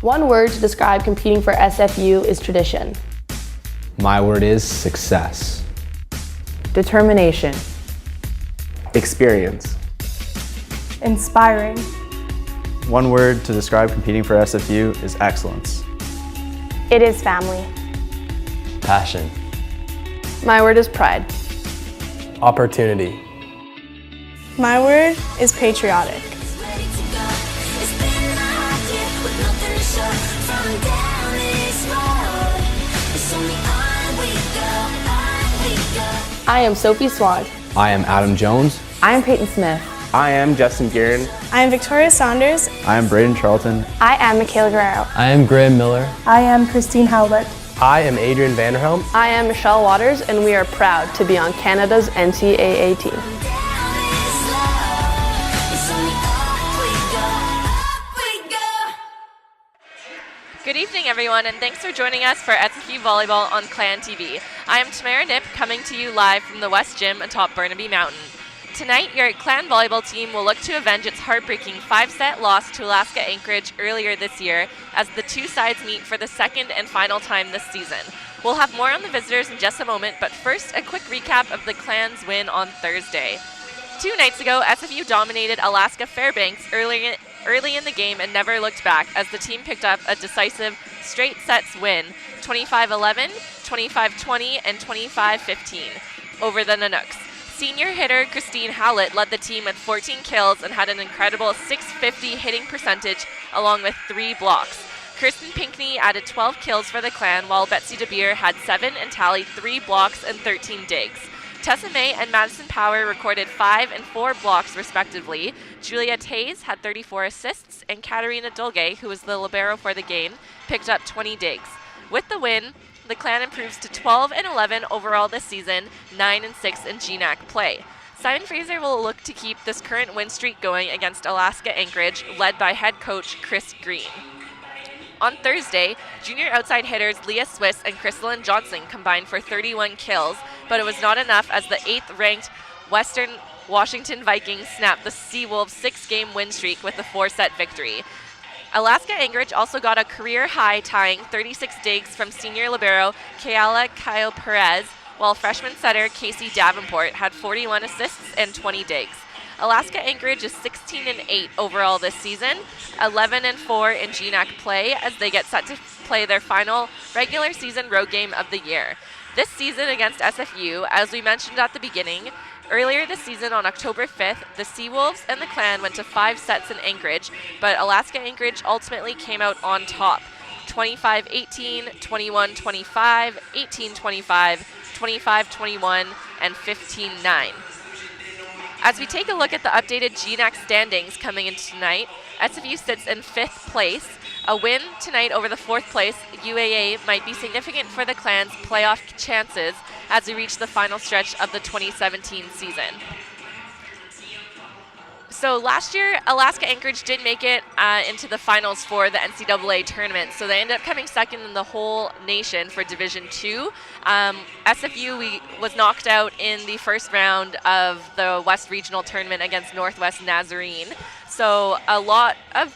One word to describe competing for SFU is tradition. My word is success. Determination. Experience. Inspiring. One word to describe competing for SFU is excellence. It is family. Passion. My word is pride. Opportunity. My word is patriotic. I am Sophie Swan. I am Adam Jones. I am Peyton Smith. I am Justin Guerin. I am Victoria Saunders. I am Braden Charlton. I am Michaela Guerrero. I am Graham Miller. I am Christine Howlett. I am Adrian Vanderhelm. I am Michelle Waters, and we are proud to be on Canada's NCAA team. Good evening, everyone, and thanks for joining us for SFU Volleyball on Clan TV. I am Tamara Nip, coming to you live from the West Gym atop Burnaby Mountain. Tonight, your Clan volleyball team will look to avenge its heartbreaking 5-set loss to Alaska Anchorage earlier this year as the two sides meet for the second and final time this season. We'll have more on the visitors in just a moment, but first, a quick recap of the Clan's win on Thursday. 2 nights ago, SFU dominated Alaska Fairbanks early in the game and never looked back as the team picked up a decisive straight sets win, 25-11, 25-20, and 25-15 over the Nanooks. Senior hitter Christine Howlett led the team with 14 kills and had an incredible .650 hitting percentage along with 3 blocks. Kirsten Pinkney added 12 kills for the Clan, while Betsy DeBeer had 7 and tallied 3 blocks and 13 digs. Tessa May and Madison Power recorded 5 and 4 blocks respectively. Juliette Hayes had 34 assists, and Katarina Dolge, who was the libero for the game, picked up 20 digs. With the win, the Clan improves to 12-11 overall this season, 9-6 in GNAC play. Simon Fraser will look to keep this current win streak going against Alaska Anchorage, led by head coach Chris Green. On Thursday, junior outside hitters Leah Swiss and Crystalline Johnson combined for 31 kills, but it was not enough as the 8th-ranked Western Washington Vikings snapped the Seawolves' 6-game win streak with a 4-set victory. Alaska Anchorage also got a career-high tying 36 digs from senior libero Kayala Kyle Perez, while freshman setter Casey Davenport had 41 assists and 20 digs. Alaska Anchorage is 16-8 overall this season, 11-4 in GNAC play as they get set to play their final regular season road game of the year. This season against SFU, as we mentioned at the beginning, earlier this season on October 5th, the Seawolves and the Clan went to 5 sets in Anchorage, but Alaska Anchorage ultimately came out on top, 25-18, 21-25, 18-25, 25-21, and 15-9. As we take a look at the updated GNAC standings coming into tonight, SFU sits in 5th place. A win tonight over the 4th place UAA might be significant for the Clan's playoff chances as we reach the final stretch of the 2017 season. So last year, Alaska Anchorage did make it into the finals for the NCAA tournament, so they ended up coming second in the whole nation for Division II. SFU was knocked out in the first round of the West Regional tournament against Northwest Nazarene. So a lot of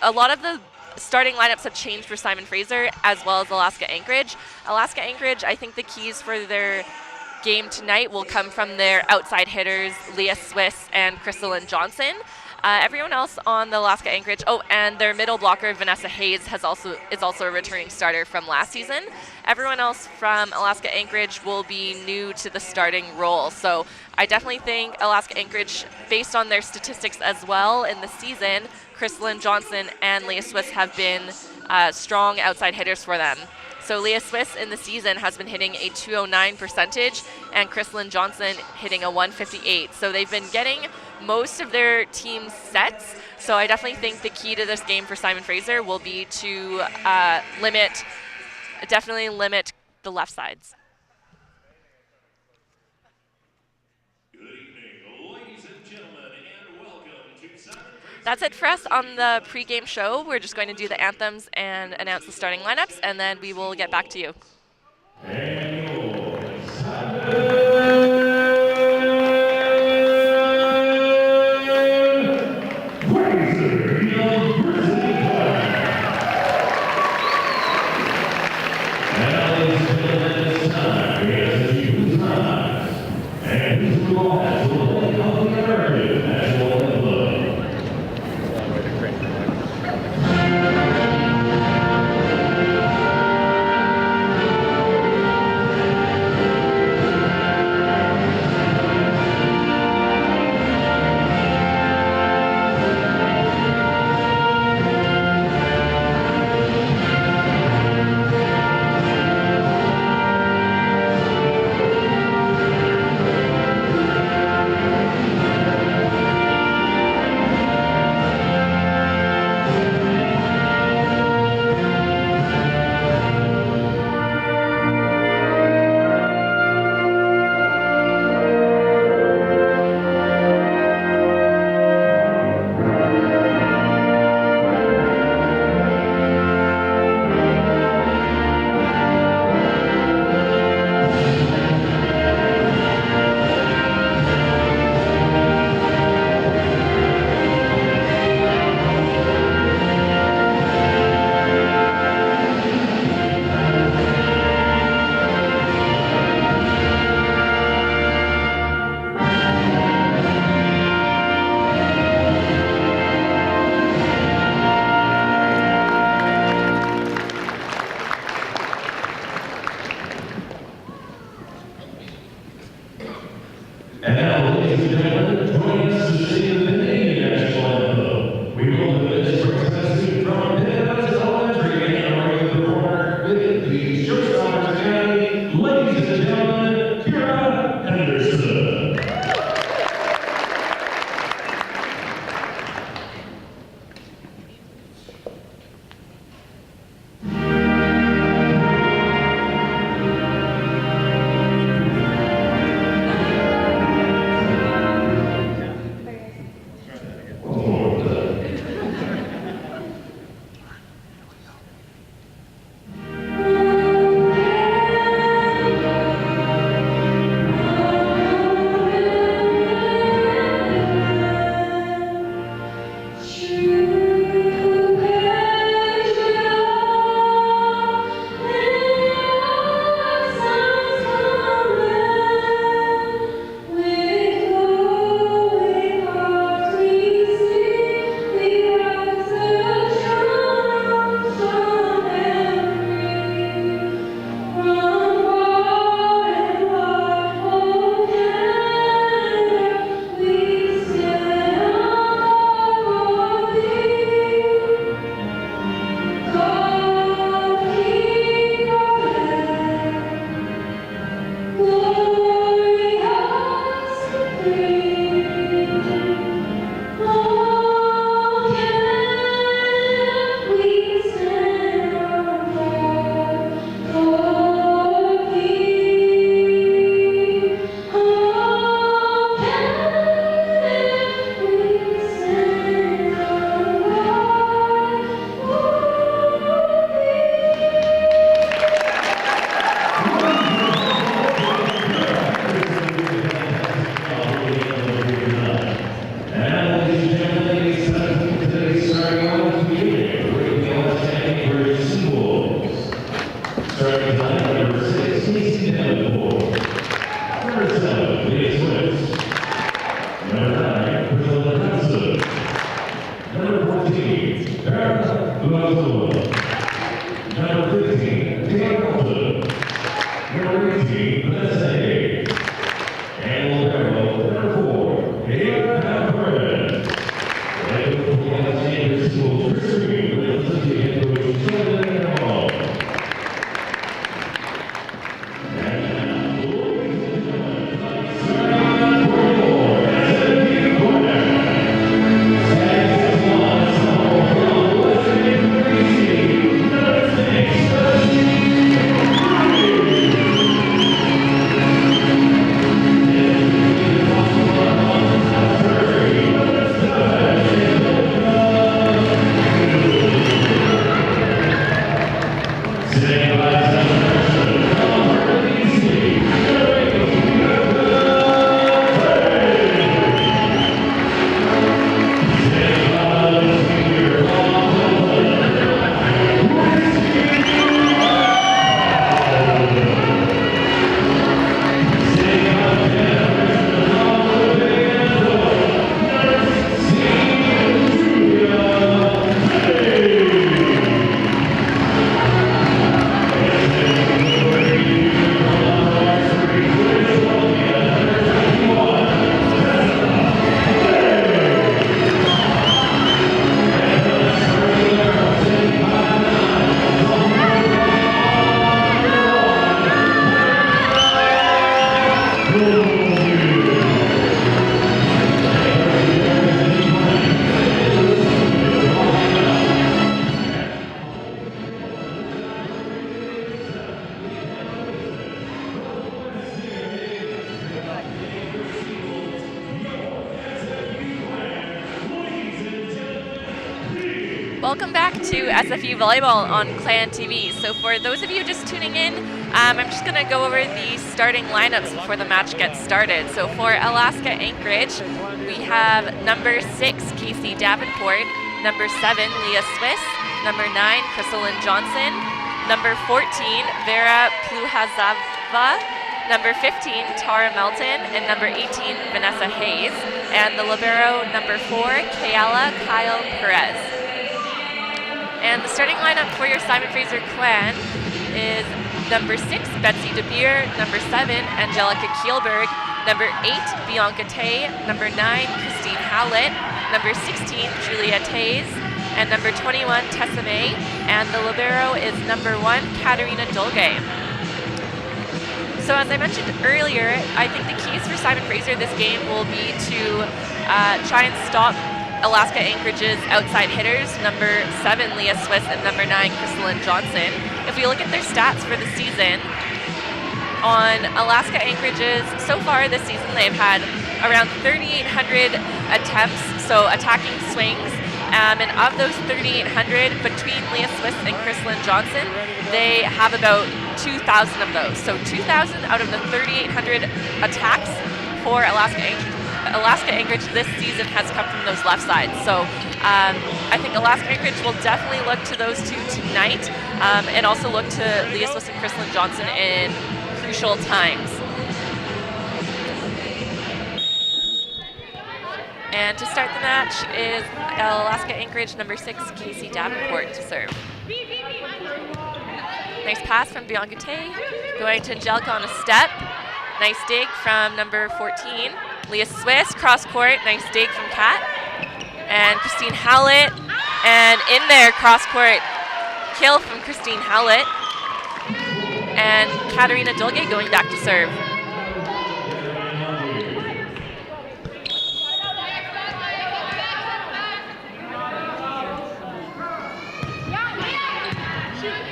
the starting lineups have changed for Simon Fraser as well as Alaska Anchorage. Alaska Anchorage, I think the keys for their game tonight will come from their outside hitters, Leah Swiss and Crystalline Johnson. Everyone else on the Alaska Anchorage, and their middle blocker, Vanessa Hayes, is also a returning starter from last season. Everyone else from Alaska Anchorage will be new to the starting role. So I definitely think Alaska Anchorage, based on their statistics as well in the season, Crystalline Johnson and Leah Swiss have been strong outside hitters for them. So Leah Swiss in the season has been hitting a .209 percentage and Crystalline Johnson hitting a .158. So they've been getting most of their team sets. So I definitely think the key to this game for Simon Fraser will be to limit the left sides. That's it for us on the pregame show. We're just going to do the anthems and announce the starting lineups, and then we will get back to you. Welcome back to SFU Volleyball on Clan TV. So for those of you just tuning in, I'm just going to go over the starting lineups before the match gets started. So for Alaska Anchorage, we have number 6, Casey Davenport, number 7, Leah Swiss, number 9, Crystalyn Johnson, number 14, Vera Pluhazava, number 15, Tara Melton, and number 18, Vanessa Hayes, and the libero number 4, Kayala Kyle Perez. And the starting lineup for your Simon Fraser Clan is number 6, Betsy DeBeer, number 7, Angelica Kielberg, Number 8, Bianca Tay. Number 9, Christine Howlett. Number 16, Julia Tays. And number 21, Tessa May. And the libero is number 1, Katerina Dolge. So as I mentioned earlier, I think the keys for Simon Fraser this game will be to try and stop Alaska Anchorage's outside hitters, number 7, Leah Swiss, and number 9, Crystalline Johnson. If we look at their stats for the season, on Alaska Anchorage's, so far this season, they've had around 3,800 attempts, so attacking swings. And of those 3,800, between Leah Swiss and Crystalline Johnson, they have about 2,000 of those. So 2,000 out of the 3,800 attacks for Alaska Anchorage this season has come from those left sides. So I think Alaska Anchorage will definitely look to those two tonight, and also look to Leah Swiss and Crystalline Johnson in crucial times. And to start the match is Alaska Anchorage number 6, Casey Davenport, to serve. Nice pass from Bianca Tay, going to Angelica on a step. Nice dig from number 14, Leah Swiss, cross court. Nice dig from Kat. And Christine Howlett, and in there, cross court kill from Christine Howlett. And Katerina Dolge going back to serve.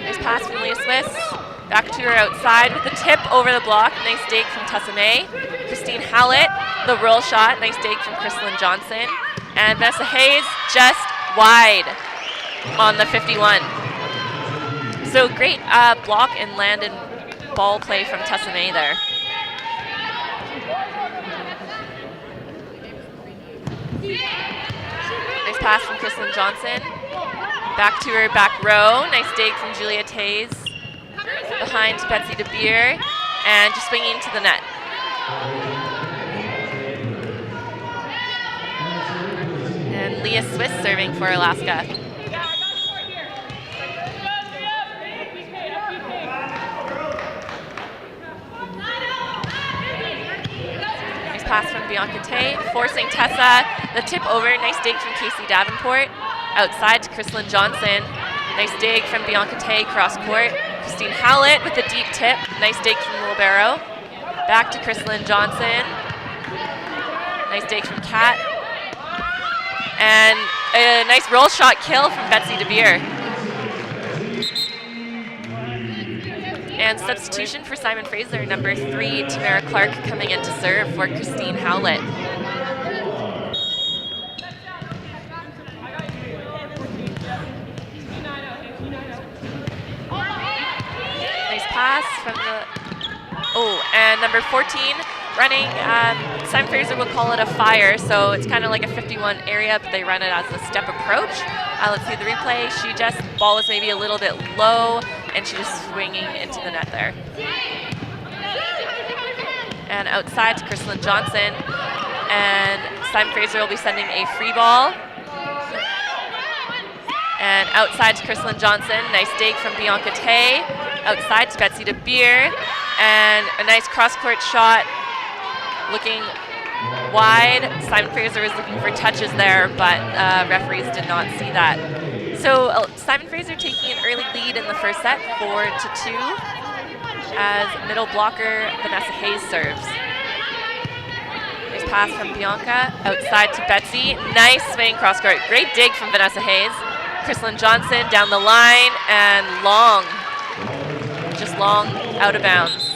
Nice pass from Leah Swiss. Back to her outside with the tip over the block. Nice dig from Tessa May. Christine Howlett, the roll shot. Nice dig from Crystalline Johnson. And Vanessa Hayes just wide on the 51. So great block and land and ball play from Tessa May there. Nice pass from Crystalline Johnson. Back to her back row. Nice dig from Julia Tays. Behind to Betsy DeBeer. And just swinging to the net. And Leah Swiss serving for Alaska. Nice pass from Bianca Tay, forcing Tessa. The tip over, nice dig from Casey Davenport. Outside to Crystalline Johnson. Nice dig from Bianca Tay, cross court. Christine Howlett with the deep tip. Nice dig from the libero. Back to Crystalline Johnson. Nice dig from Kat. And a nice roll shot kill from Betsy DeBeer. And substitution for Simon Fraser, number 3, Tamara Clark coming in to serve for Christine Howlett. Nice pass from the, and number 14 running, Simon Fraser will call it a fire, so it's kind of like a 51 area, but they run it as a step approach. Let's see the replay. She just, ball was maybe a little bit low, and she just swinging into the net there. And outside to Crystalline Johnson, and Simon Fraser will be sending a free ball. And outside to Crystalline Johnson, nice dig from Bianca Tay. Outside to Betsy DeBeer, and a nice cross-court shot. Looking wide. Simon Fraser was looking for touches there, but referees did not see that. So Simon Fraser taking an early lead in the first set, 4-2, as middle blocker Vanessa Hayes serves. Nice pass from Bianca, outside to Betsy. Nice swing cross-court. Great dig from Vanessa Hayes. Crystalline Johnson down the line, and long, just long out of bounds.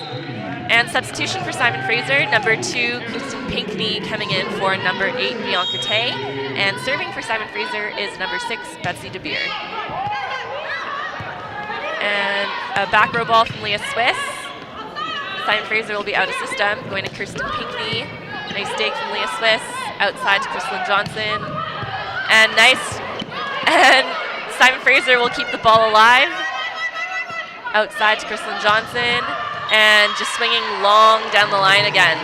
And substitution for Simon Fraser, number 2, Kristen Pinkney coming in for number 8, Bianca Tay. And serving for Simon Fraser is number 6, Betsy DeBeer. And a back row ball from Leah Swiss. Simon Fraser will be out of system, going to Kristen Pinkney. Nice dig from Leah Swiss, outside to Crystalline Johnson. And nice, and Simon Fraser will keep the ball alive. Outside to Crystalline Johnson. And just swinging long down the line again.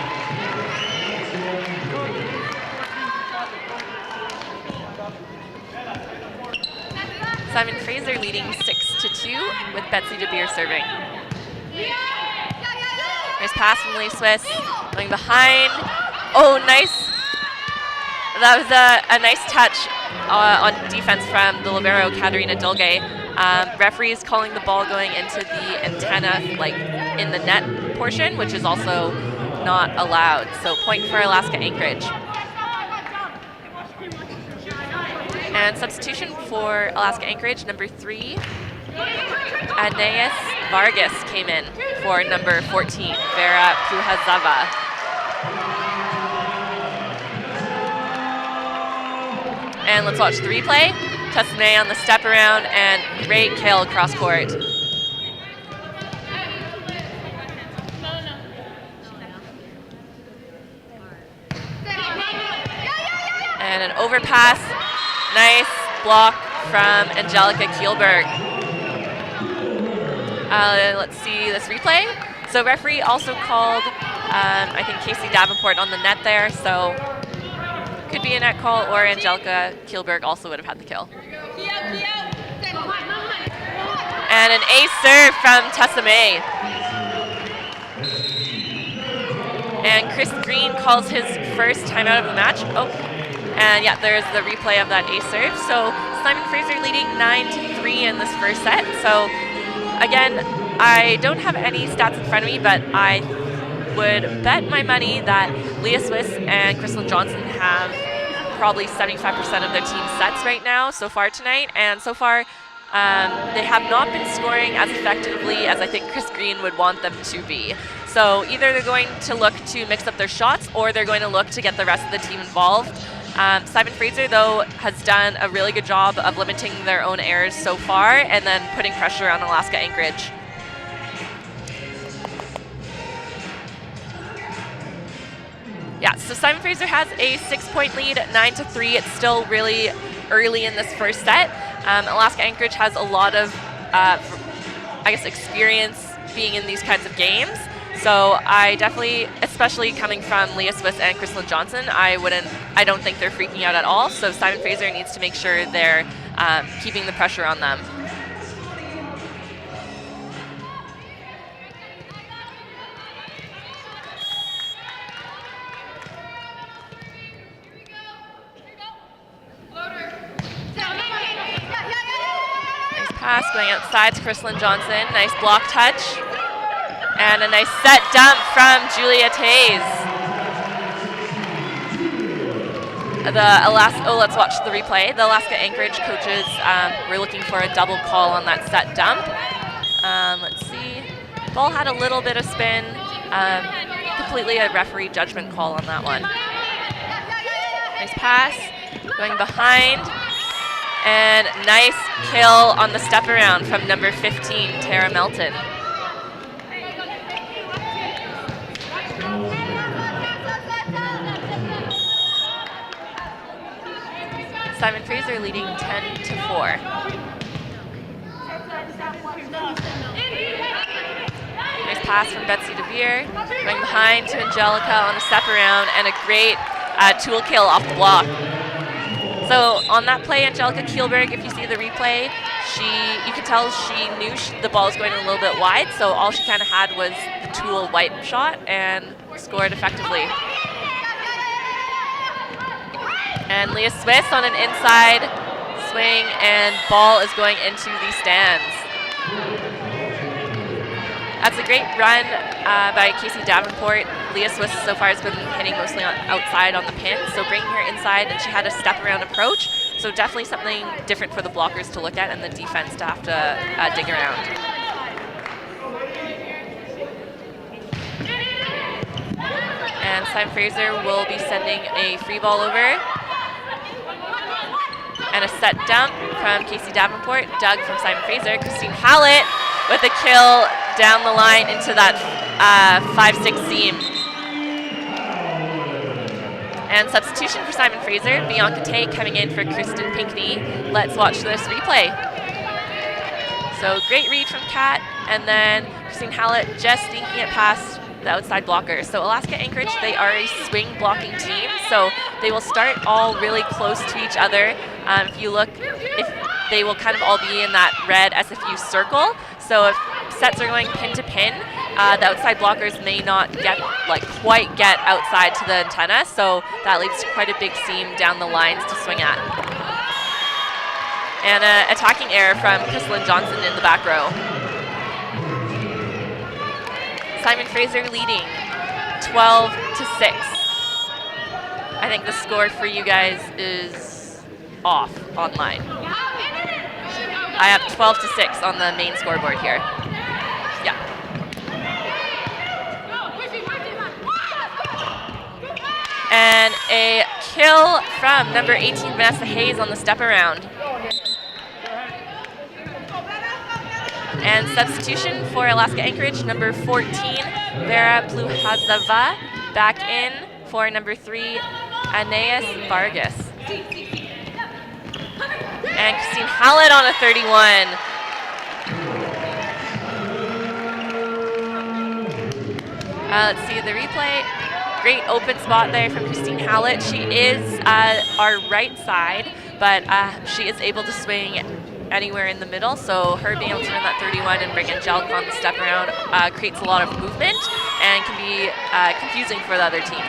Simon Fraser leading 6-2 with Betsy DeBeer serving. Nice pass from Lee Swiss, going behind. Oh, nice. That was a nice touch on defense from the libero, Katerina Dolge. Referees calling the ball going into the antenna, like in the net portion, which is also not allowed. So point for Alaska Anchorage. And substitution for Alaska Anchorage, number 3, Aeneas Vargas came in for number 14, Vera Puhazava. And let's watch the replay. Tusney on the step around and great kill cross court. And an overpass. Nice block from Angelica Kielberg. Let's see this replay. So referee also called, I think, Casey Davenport on the net there. So could be a net call, or Angelica Kielberg also would have had the kill. And an ace serve from Tessa May. And Chris Green calls his first timeout of the match. Oh, and yeah, there's the replay of that ace serve. So Simon Fraser leading 9-3 in this first set. So again, I don't have any stats in front of me, but I would bet my money that Leah Swiss and Crystal Johnson have probably 75% of their team sets right now so far tonight. And so far, they have not been scoring as effectively as I think Chris Green would want them to be. So either they're going to look to mix up their shots, or they're going to look to get the rest of the team involved. Simon Fraser, though, has done a really good job of limiting their own errors so far and then putting pressure on Alaska Anchorage. Yeah, so Simon Fraser has a 6-point lead, 9-3. It's still really early in this first set. Alaska Anchorage has a lot of, I guess, experience being in these kinds of games. So I definitely, especially coming from Leah Swiss and Crystal Johnson, I don't think they're freaking out at all. So Simon Fraser needs to make sure they're keeping the pressure on them. Pass going outside to Crystal Johnson. Nice block touch. And a nice set dump from Julia Tays. Let's watch the replay. The Alaska Anchorage coaches were looking for a double call on that set dump. Let's see. Ball had a little bit of spin. Completely a referee judgment call on that one. Nice pass. Going behind. And nice kill on the step around from number 15, Tara Melton. Simon Fraser leading 10-4. Nice pass from Betsy DeVere, going behind to Angelica on the step around, and a great tool kill off the block. So on that play, Angelica Kielberg, if you see the replay, you can tell she knew the ball was going a little bit wide, so all she kind of had was the tool wipe shot and scored effectively. And Leah Swiss on an inside swing, and ball is going into the stands. That's a great run by Casey Davenport. Leah Swiss so far has been hitting mostly outside on the pin, so bringing her inside, and she had a step around approach, so definitely something different for the blockers to look at and the defense to have to dig around. And Simon Fraser will be sending a free ball over. And a set dump from Casey Davenport, dug from Simon Fraser. Christine Hallett with a kill down the line into that 5-6 seam. And substitution for Simon Fraser, Bianca Tay coming in for Kristen Pinkney. Let's watch this replay. So great read from Kat, and then Christine Hallett just sneaking it past the outside blocker. So Alaska Anchorage, they are a swing blocking team, so they will start all really close to each other. If you look, they will kind of all be in that red SFU circle. So if sets are going pin to pin, the outside blockers may not quite get outside to the antenna, so that leaves quite a big seam down the lines to swing at. And an attacking error from Chrislyn Johnson in the back row. Simon Fraser leading 12-6. I think the score for you guys is off online. I have 12-6 on the main scoreboard here. Yeah. And a kill from number 18, Vanessa Hayes, on the step around. And substitution for Alaska Anchorage, number 14, Vera Pluhazava, back in for number 3, Aeneas Vargas. And Christine Hallett on a 31. Let's see the replay. Great open spot there from Christine Hallett. She is our right side, but she is able to swing anywhere in the middle, so her being able to run that 31 and bring Angelica on the step around creates a lot of movement and can be confusing for the other team.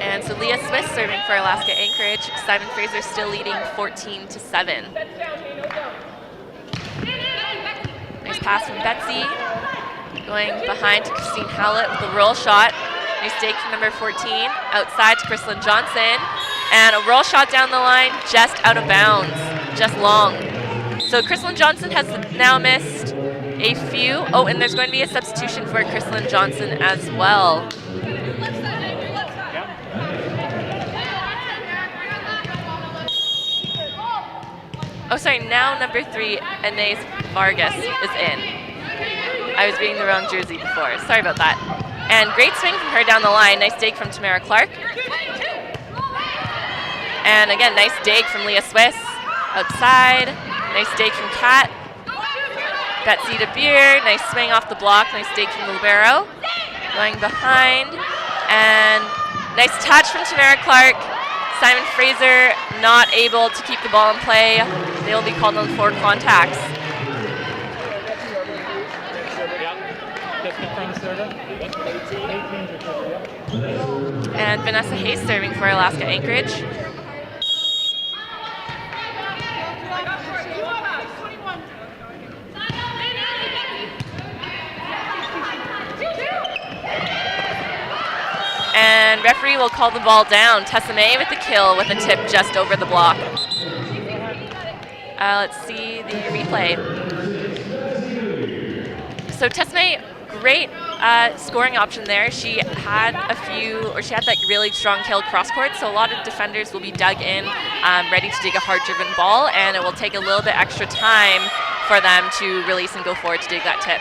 And so Leah Smith serving for Alaska Anchorage. Simon Fraser still leading 14-7. Nice pass from Betsy. Going behind to Christine Hallett with a roll shot. Nice take from number 14. Outside to Chrislyn Johnson. And a roll shot down the line, just out of bounds, just long. So Chrislyn Johnson has now missed a few. Oh, and there's going to be a substitution for Chrislyn Johnson as well. Oh, sorry, now number 3, Aeneas Vargas, is in. I was reading the wrong jersey before. Sorry about that. And great swing from her down the line. Nice dig from Tamara Clark. And again, nice dig from Leah Swiss. Outside. Nice dig from Kat. Betsy DeBeer. Nice swing off the block. Nice dig from the libero. Going behind. And nice touch from Tamara Clark. Simon Fraser not able to keep the ball in play. They will be called on 4 contacts. And Vanessa Hayes serving for Alaska Anchorage. And referee will call the ball down. Tessa May with the kill with a tip just over the block. Let's see the replay. So Tessa May, great scoring option there. She had that really strong kill cross court, so a lot of defenders will be dug in, ready to dig a hard-driven ball, and it will take a little bit extra time for them to release and go forward to dig that tip.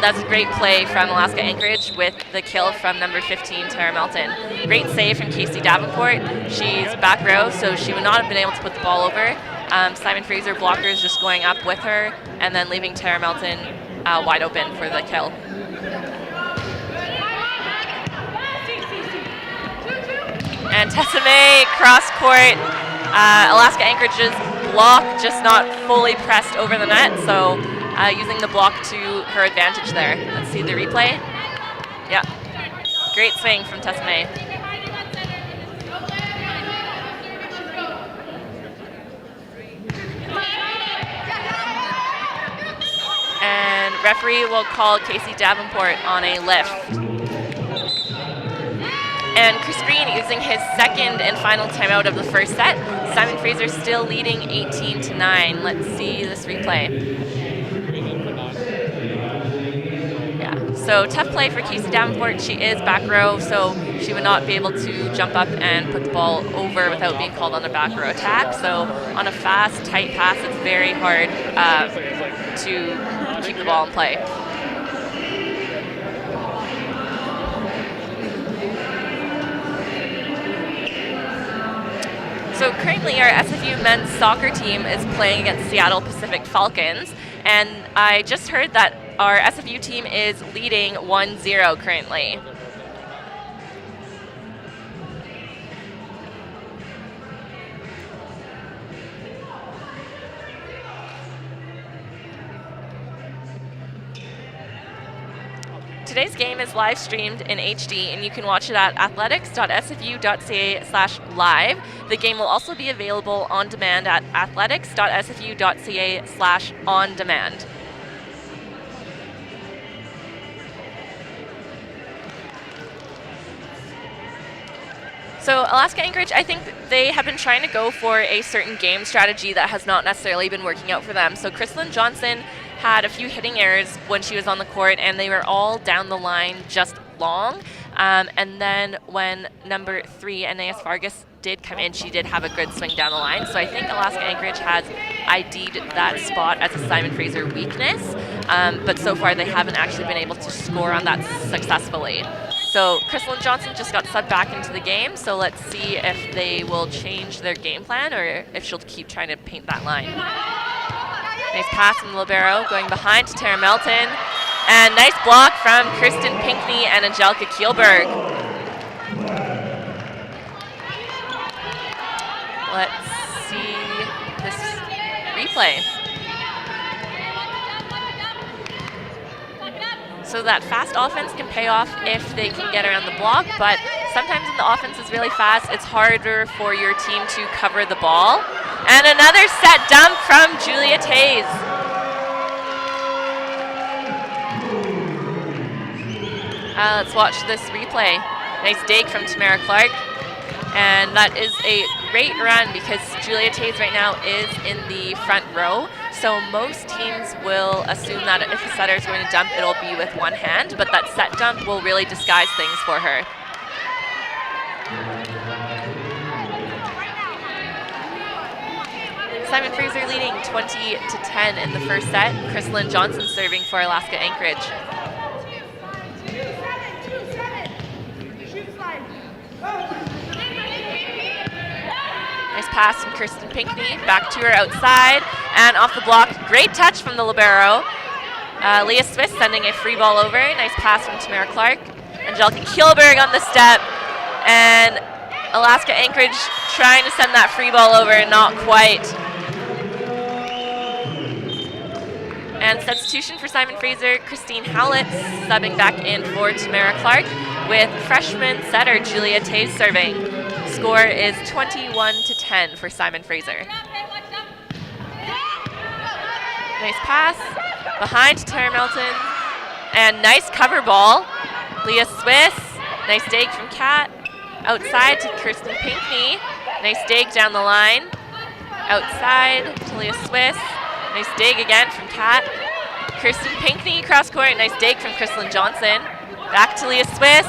That's a great play from Alaska Anchorage with the kill from number 15, Tara Melton. Great save from Casey Davenport. She's back row, so she would not have been able to put the ball over. Simon Fraser blockers just going up with her and then leaving Tara Melton wide open for the kill. And Tessa May cross court. Alaska Anchorage's block just not fully pressed over the net, so using the block to her advantage there. Let's see the replay. Yeah, great swing from Tessa May. And referee will call Casey Davenport on a lift. And Chris Green using his second and final timeout of the first set. Simon Fraser still leading 18-9. Let's see this replay. Yeah, so tough play for Casey Davenport. She is back row, so she would not be able to jump up and put the ball over without being called on a back row attack. So on a fast, tight pass, it's very hard to keep the ball in play. So currently our SFU men's soccer team is playing against Seattle Pacific Falcons, and I just heard that our SFU team is leading 1-0 currently. today's game is live streamed in HD, and you can watch it at athletics.sfu.ca/live. The game will also be available on demand at athletics.sfu.ca/on-demand. So Alaska Anchorage, I think they have been trying to go for a certain game strategy that has not necessarily been working out for them. So Chrislyn Johnson had a few hitting errors when she was on the court, and they were all down the line just long. And then when number 3, Anais Vargas, did come in, she did have a good swing down the line. So I think Alaska Anchorage has ID'd that spot as a Simon Fraser weakness, but so far they haven't actually been able to score on that successfully. So Chrislyn Johnson just got subbed back into the game, so let's see if they will change their game plan or if she'll keep trying to paint that line. Nice pass from the libero, going behind to Tara Melton. And nice block from Kirsten Pinkney and Angelica Kielberg. Let's see this replay. So that fast offense can pay off if they can get around the block, but sometimes when the offense is really fast, it's harder for your team to cover the ball. And another set dump from Julia Tays. Let's watch this replay. Nice dig from Tamara Clark. And that is a great run because Julia Tays right now is in the front row. So most teams will assume that if a setter is going to dump, it'll be with one hand, but that set dump will really disguise things for her. Simon Fraser leading 20-10 in the first set. Chrislyn Johnson serving for Alaska Anchorage. Nice pass from Kirsten Pinkney, back to her outside, and off the block. Great touch from the libero. Leah Smith sending a free ball over. Nice pass from Tamara Clark. Angelica Kielberg on the step, and Alaska Anchorage trying to send that free ball over, not quite. And substitution for Simon Fraser, Christine Howlett subbing back in for Tamara Clark with freshman setter Julia Tays serving. Score is 21-10 for Simon Fraser. Nice pass behind Tara Melton, and nice cover ball. Leah Swiss, nice dig from Kat. Outside to Kirsten Pinkney, nice dig down the line. Outside to Leah Swiss, nice dig again from Kat. Kirsten Pinkney cross court, nice dig from Chrislyn Johnson. Back to Leah Swiss,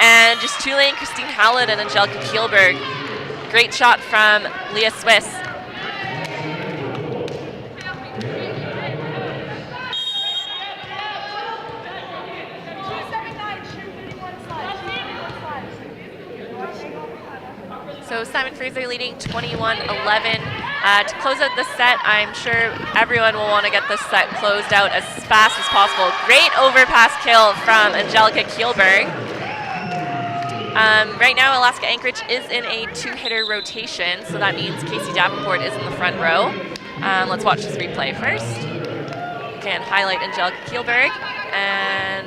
and just two-lane Christine Howlett and Angelica Kielberg. Great shot from Leah Swiss. So Simon Fraser leading 21-11. To close out the set, I'm sure everyone will want to get this set closed out as fast as possible. Great overpass kill from Angelica Kielberg. Right now, Alaska Anchorage is in a two-hitter rotation, so that means Casey Davenport is in the front row. Let's watch this replay first. Again, highlight Angelica Kielberg, and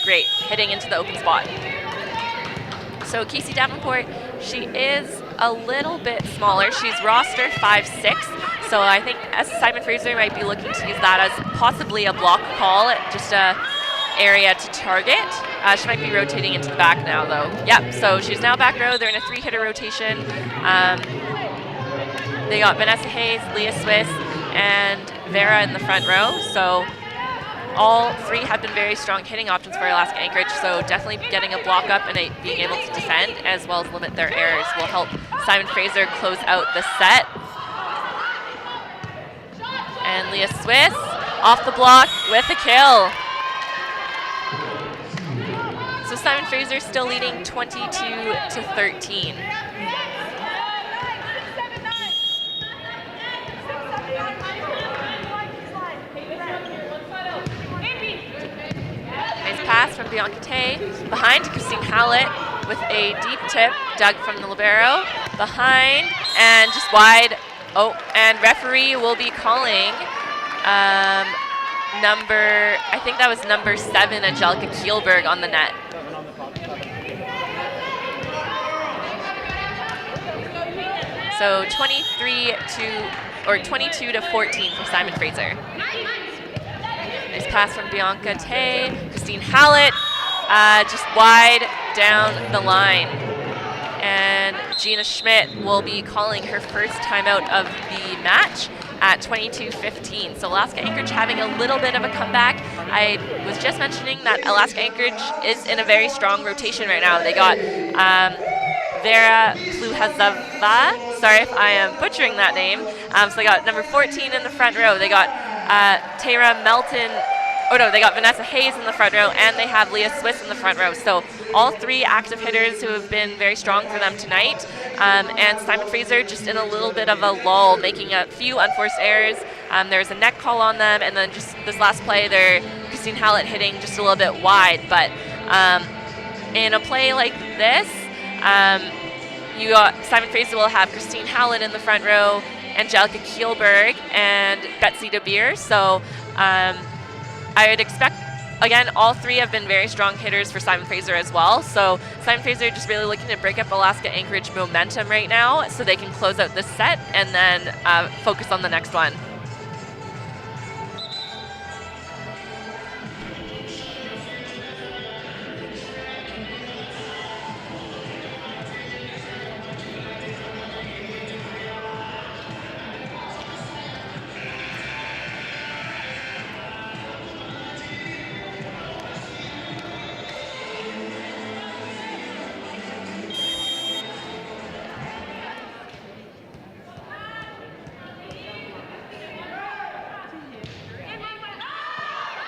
great, hitting into the open spot. So Casey Davenport, she is a little bit smaller. She's roster 5'6", so I think Simon Fraser might be looking to use that as possibly a block call, just a area to target. She might be rotating into the back now, though. Yep, so she's now back row. They're in a three-hitter rotation. They got Vanessa Hayes, Leah Swiss, and Vera in the front row. So all three have been very strong hitting options for Alaska Anchorage, so definitely getting a block up and being able to defend as well as limit their errors will help Simon Fraser close out the set. And Leah Swiss off the block with a kill. So Simon Fraser still leading 22-13. Nice pass from Bianca Tay. Behind Christine Howlett with a deep tip dug from the libero. Behind and just wide. Oh, and referee will be calling I think that was number 7, Angelica Kielberg on the net. So 22 to 14 for Simon Fraser. Nice pass from Bianca Tay. Christine Hallett just wide down the line. And Gina Schmidt will be calling her first timeout of the match at 22:15. So Alaska Anchorage having a little bit of a comeback. I was just mentioning that Alaska Anchorage is in a very strong rotation right now. They got Vera Pluhazava. Sorry if I am butchering that name. So they got number 14 in the front row. They got Tara Melton. Oh no, they got Vanessa Hayes in the front row, and they have Leah Swiss in the front row. So all 3 active hitters who have been very strong for them tonight. And Simon Fraser just in a little bit of a lull, making a few unforced errors. There's a net call on them, and then just this last play, Christine Hallett hitting just a little bit wide. But in a play like this, Simon Fraser will have Christine Hallett in the front row, Angelica Kielberg, and Betsy DeBeer. So I would expect, again, all 3 have been very strong hitters for Simon Fraser as well. So Simon Fraser just really looking to break up Alaska Anchorage momentum right now so they can close out this set and then focus on the next one.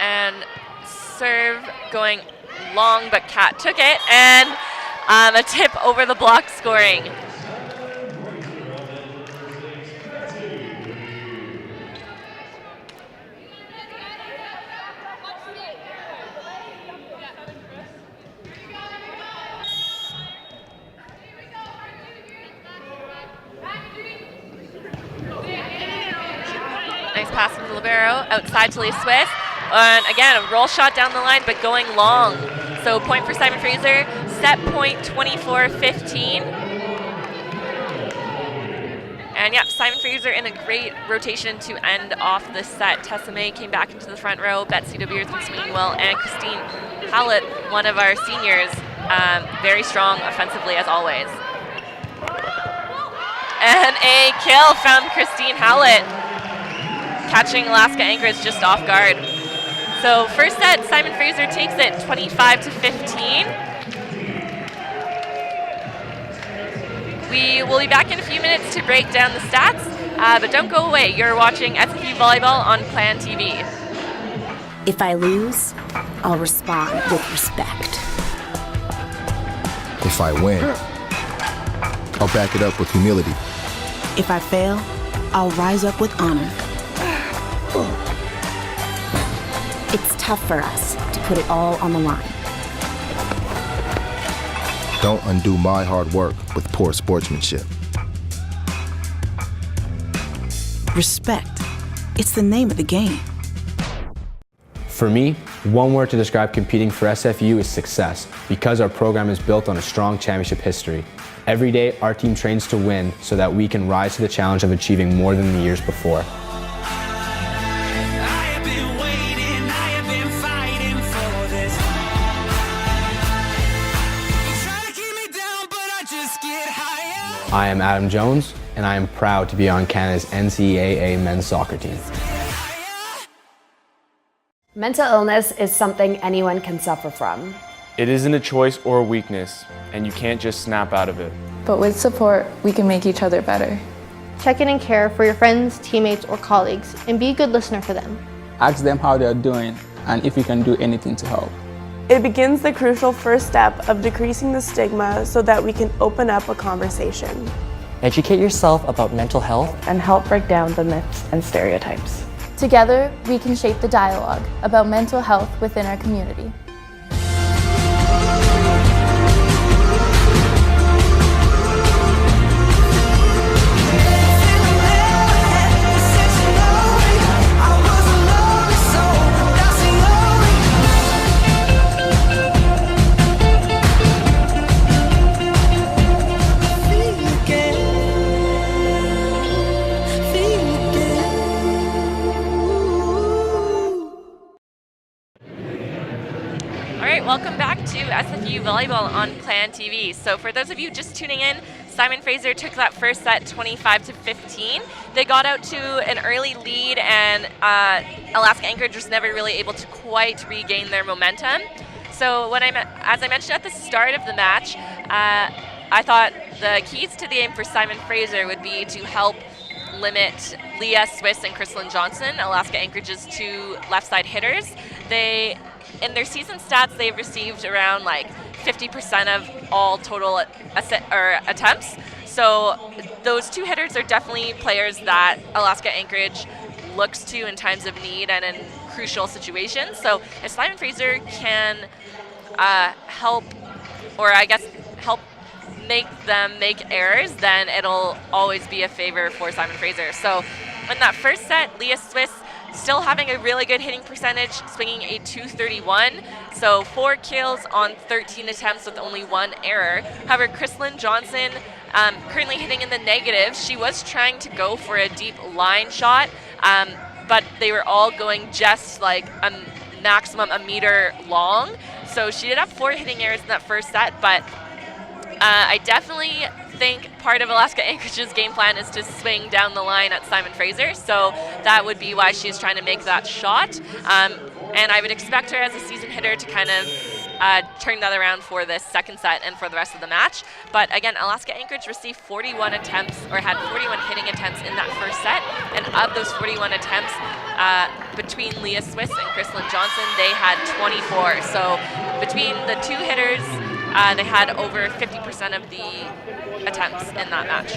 And serve going long, but Kat took it, and a tip over the block scoring. Nice pass from the libero, outside to Leah Swiss. And again, a roll shot down the line, but going long. So point for Simon Fraser, set point 24-15. And yeah, Simon Fraser in a great rotation to end off this set. Tessa May came back into the front row, Betsy DeBeer's been swinging well, and Christine Hallett, one of our seniors, very strong offensively as always. And a kill from Christine Hallett, catching Alaska Anchorage just off guard. So first set, Simon Fraser takes it 25-15. We will be back in a few minutes to break down the stats, but don't go away. You're watching SFU Volleyball on Clan TV. If I lose, I'll respond with respect. If I win, I'll back it up with humility. If I fail, I'll rise up with honor. It's tough for us to put it all on the line. Don't undo my hard work with poor sportsmanship. Respect. It's the name of the game. For me, one word to describe competing for SFU is success, because our program is built on a strong championship history. Every day, our team trains to win so that we can rise to the challenge of achieving more than the years before. I am Adam Jones, and I am proud to be on Canada's NCAA men's soccer team. Mental illness is something anyone can suffer from. It isn't a choice or a weakness, and you can't just snap out of it. But with support, we can make each other better. Check in and care for your friends, teammates, or colleagues, and be a good listener for them. Ask them how they're doing, and if you can do anything to help. It begins the crucial first step of decreasing the stigma so that we can open up a conversation. Educate yourself about mental health and help break down the myths and stereotypes. Together, we can shape the dialogue about mental health within our community. So right, welcome back to SFU Volleyball on Clan TV. So for those of you just tuning in, Simon Fraser took that first set 25-15. They got out to an early lead, and Alaska Anchorage was never really able to quite regain their momentum. So as I mentioned at the start of the match, I thought the keys to the game for Simon Fraser would be to help limit Leah Swiss and Crystalyn Johnson, Alaska Anchorage's two left side hitters. In their season stats, they've received around like 50% of all total attempts. So those two hitters are definitely players that Alaska Anchorage looks to in times of need and in crucial situations. So if Simon Fraser can help make them make errors, then it'll always be a favor for Simon Fraser. So in that first set, Leah Swiss still having a really good hitting percentage, swinging a .231, so 4 kills on 13 attempts with only 1 error. However, Crystalyn Johnson currently hitting in the negative. She was trying to go for a deep line shot, but they were all going just like a maximum a meter long. So she did have 4 hitting errors in that first set, but I definitely think part of Alaska Anchorage's game plan is to swing down the line at Simon Fraser, so that would be why she's trying to make that shot. And I would expect her as a season hitter to kind of turn that around for this second set and for the rest of the match. But again, Alaska Anchorage received 41 attempts, or had 41 hitting attempts in that first set, and of those 41 attempts, between Leah Swiss and Crystalyn Johnson, they had 24. So between the two hitters, they had over 50% of the attempts in that match.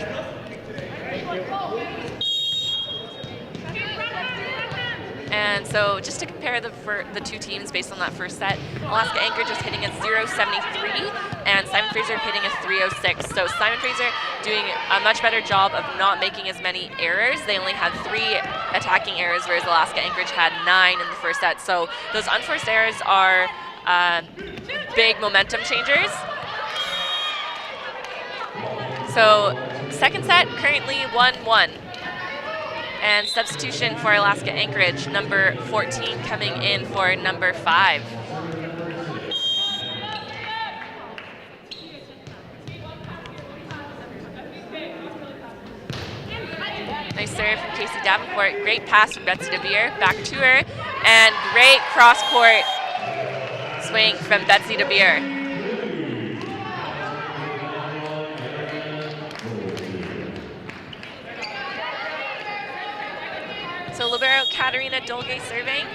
And so just to compare the two teams based on that first set, Alaska Anchorage is hitting a .073 and Simon Fraser hitting a .306. So Simon Fraser doing a much better job of not making as many errors. They only had 3 attacking errors, whereas Alaska Anchorage had 9 in the first set. So those unforced errors are big momentum changers. So second set, currently 1-1. And substitution for Alaska Anchorage, number 14 coming in for number 5. Nice serve from Casey Davenport. Great pass from Betsy DeBeer. Back to her. And great cross-court swing from Betsy DeBeer. So libero Katarina Dolge serving.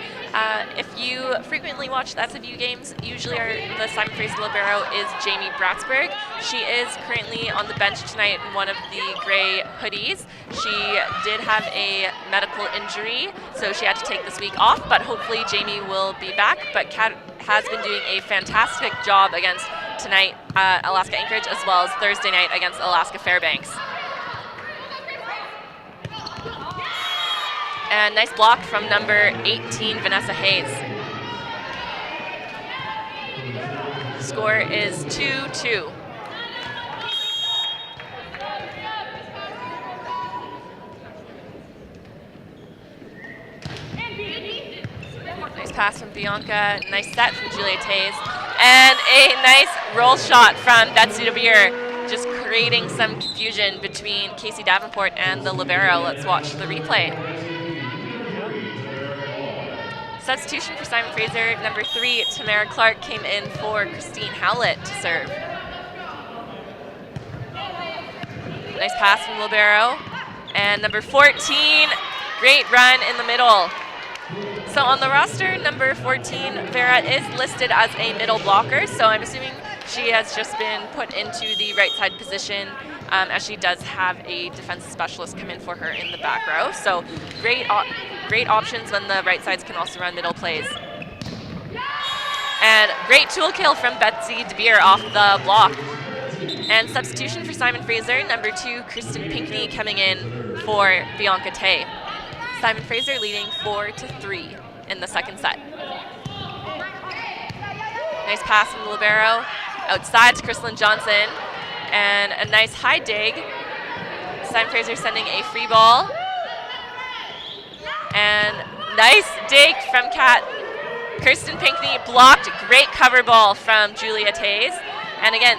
If you frequently watch the SFU games, usually the Simon Fraser libero is Jamie Bratsberg. She is currently on the bench tonight in one of the gray hoodies. She did have a medical injury, so she had to take this week off, but hopefully Jamie will be back. But Kat has been doing a fantastic job against tonight Alaska Anchorage, as well as Thursday night against Alaska Fairbanks. And nice block from number 18, Vanessa Hayes. Score is 2-2. Nice pass from Bianca, nice set from Julia Tays, and a nice roll shot from Betsy DeBeer, just creating some confusion between Casey Davenport and the libero. Let's watch the replay. Substitution for Simon Fraser, number 3, Tamara Clark, came in for Christine Howlett to serve. Nice pass from libero. And number 14, great run in the middle. So on the roster, number 14, Vera, is listed as a middle blocker, so I'm assuming she has just been put into the right side position, as she does have a defense specialist come in for her in the back row. So great options when the right sides can also run middle plays. And great tool kill from Betsy DeBeer off the block. And substitution for Simon Fraser, number 2, Kristen Pinkney, coming in for Bianca Tay. Simon Fraser leading 4-3 in the second set. Nice pass from the libero outside to Crystalyn Johnson, and a nice high dig. Simon Fraser sending a free ball, and nice dig from Kat Kirsten Pinkney blocked. Great cover ball from Julia Tays. And again,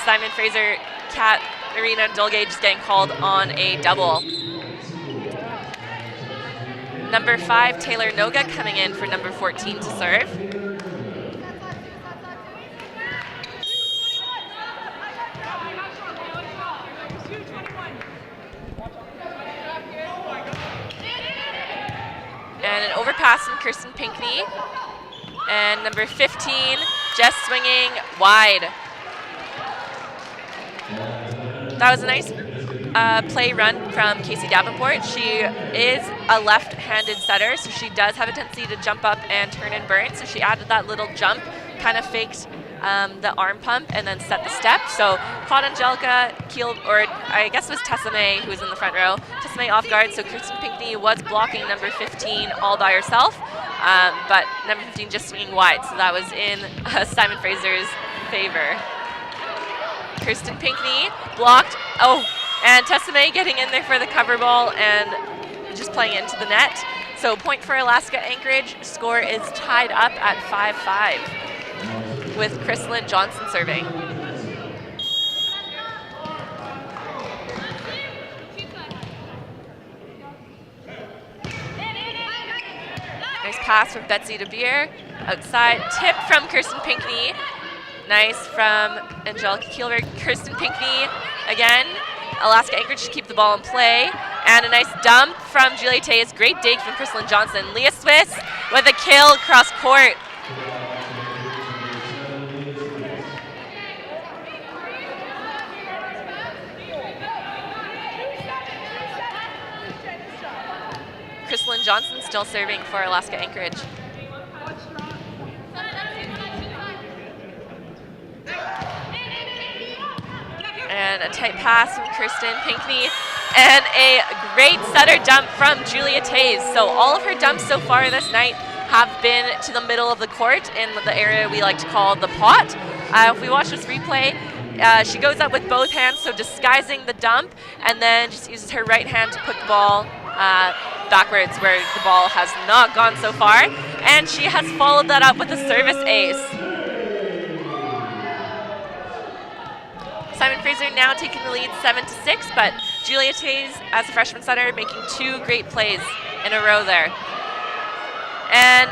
Simon Fraser, Katarina Dolge just getting called on a double. Number 5, Taylor Noga coming in for number 14 to serve. And an overpass from Kirsten Pinkney. And number 15, Jess swinging wide. That was a nice play run from Casey Davenport. She is a left-handed setter, so she does have a tendency to jump up and turn and burn. So she added that little jump, kind of faked the arm pump, and then set the step. So caught Angelica Keel, or I guess it was Tessa May who was in the front row. Tessa May off guard, so Kirsten Pinkney was blocking number 15 all by herself, but number 15 just swinging wide, so that was in Simon Fraser's favor. Kirsten Pinkney blocked. Oh, and Tessa May getting in there for the cover ball and just playing it into the net. So point for Alaska Anchorage. Score is tied up at 5-5 with Chrislyn Johnson serving. Nice pass from Betsy DeBeer. Outside tip from Kirsten Pinkney. Nice from Angelica Kielberg. Kirsten Pinkney again. Alaska Anchorage to keep the ball in play. And a nice dump from Julia Tays. Great dig from Chrislyn Johnson. Leah Swiss with a kill cross court. Chrislyn Johnson still serving for Alaska Anchorage. And a tight pass from Kirsten Pinkney. And a great setter dump from Julia Tays. So all of her dumps so far this night have been to the middle of the court in the area we like to call the pot. If we watch this replay, she goes up with both hands, so disguising the dump, and then just uses her right hand to put the ball backwards where the ball has not gone so far. And she has followed that up with a service ace. Simon Fraser now taking the lead 7-6, but Julia Tays, as a freshman setter, making 2 great plays in a row there. And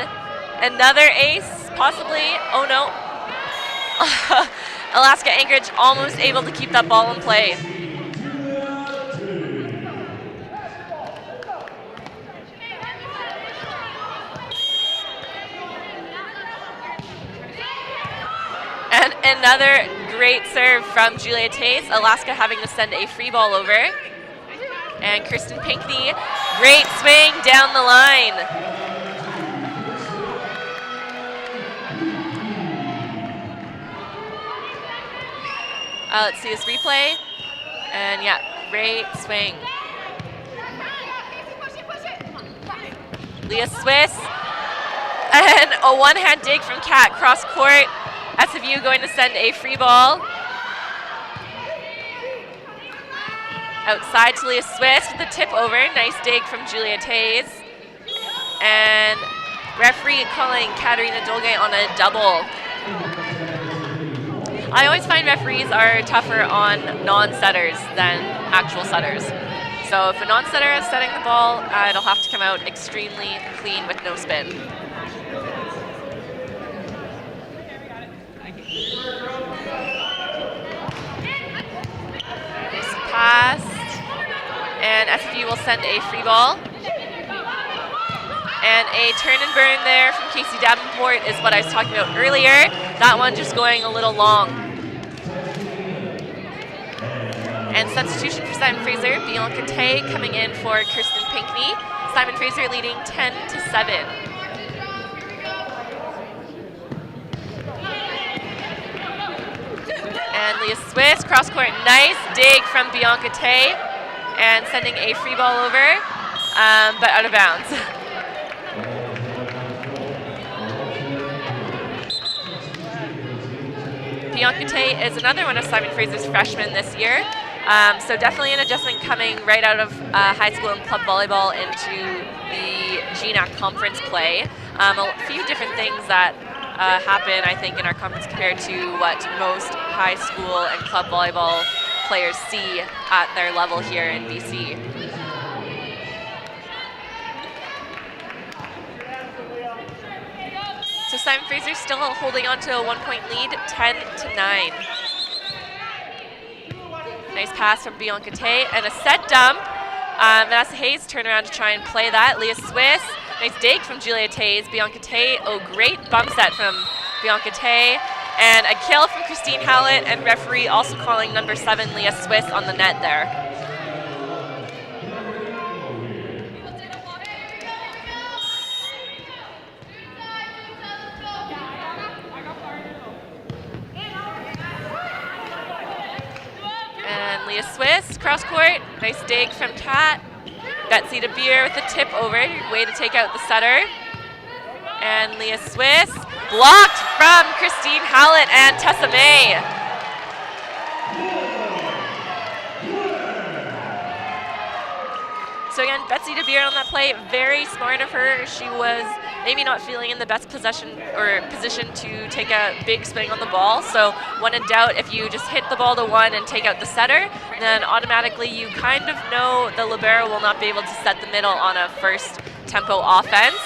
another ace, possibly. Oh no. Alaska Anchorage almost able to keep that ball in play. And another great serve from Julia Tays. Alaska having to send a free ball over. And Kirsten Pinkney, great swing down the line. Let's see this replay. And yeah, great swing. Leah Swiss. And a one-hand dig from Kat cross court. SFU going to send a free ball. Outside to Leah Swiss with the tip over. Nice dig from Julia Tays. And referee calling Katarina Dolge on a double. I always find referees are tougher on non-setters than actual setters. So if a non-setter is setting the ball, it'll have to come out extremely clean with no spin. Nice pass. And SFU will send a free ball. And a turn and burn there from Casey Davenport is what I was talking about earlier. That one just going a little long. And substitution for Simon Fraser, Bianca Tay coming in for Kirsten Pinkney. Simon Fraser leading 10-7. And Leah Swiss, cross court, nice dig from Bianca Tay. And sending a free ball over, but out of bounds. Bianca Tay is another one of Simon Fraser's freshmen this year. So definitely an adjustment coming right out of high school and club volleyball into the GNAC conference play. A few different things that happen, I think, in our conference compared to what most high school and club volleyball players see at their level here in BC. So Simon Fraser still holding on to a 1-point lead, 10-9. Nice pass from Bianca Tay and a set dump. Vanessa Hayes turn around to try and play that. Leah Swiss, nice dig from Julia Tays. Bianca Tay, great bump set from Bianca Tay. And a kill from Christine Howlett, and referee also calling number 7, Leah Swiss, on the net there. And Leah Swiss, cross court, nice dig from Kat. Betsy DeBeer with the tip over, way to take out the setter. And Leah Swiss, blocked from Christine Howlett and Tessa May. So again, Betsy DeBeer on that play, very smart of her. She was maybe not feeling in the best position to take a big swing on the ball. So when in doubt, if you just hit the ball to one and take out the setter, then automatically you kind of know the libero will not be able to set the middle on a first tempo offense.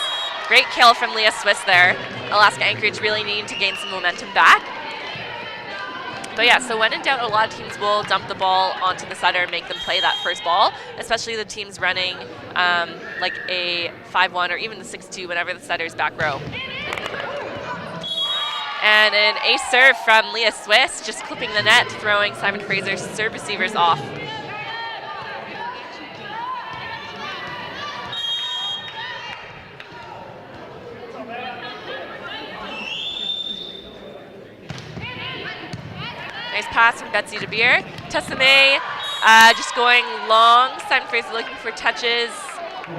Great kill from Leah Swiss there. Alaska Anchorage really needing to gain some momentum back. But yeah, so when in doubt, a lot of teams will dump the ball onto the setter and make them play that first ball, especially the teams running like a 5-1 or even the 6-2 whenever the setter's back row. And an ace serve from Leah Swiss, just clipping the net, throwing Simon Fraser's serve receivers off. Nice pass from Betsy DeBeer. Tessa May just going long. Simon Fraser looking for touches.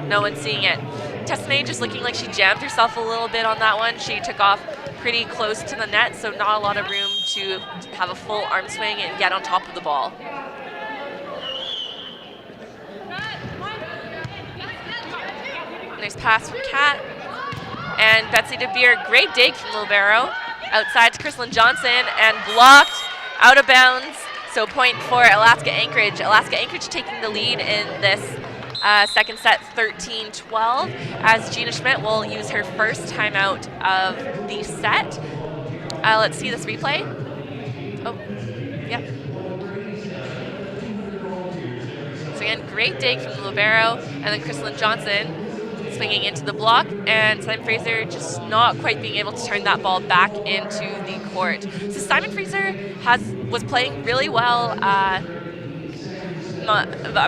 No one seeing it. Tessa May just looking like she jammed herself a little bit on that one. She took off pretty close to the net, so not a lot of room to have a full arm swing and get on top of the ball. Nice pass from Kat. And Betsy DeBeer, great dig from the libero. Outside to Kristlyn Johnson and blocked. Out of bounds, so point for Alaska Anchorage. Alaska Anchorage taking the lead in this second set, 13-12, as Gina Schmidt will use her first timeout of the set. Let's see this replay. Oh, yep. So again, great dig from the libero, and then Kristlyn Johnson swinging into the block, and Simon Fraser just not quite being able to turn that ball back into the court. So Simon Fraser was playing really well,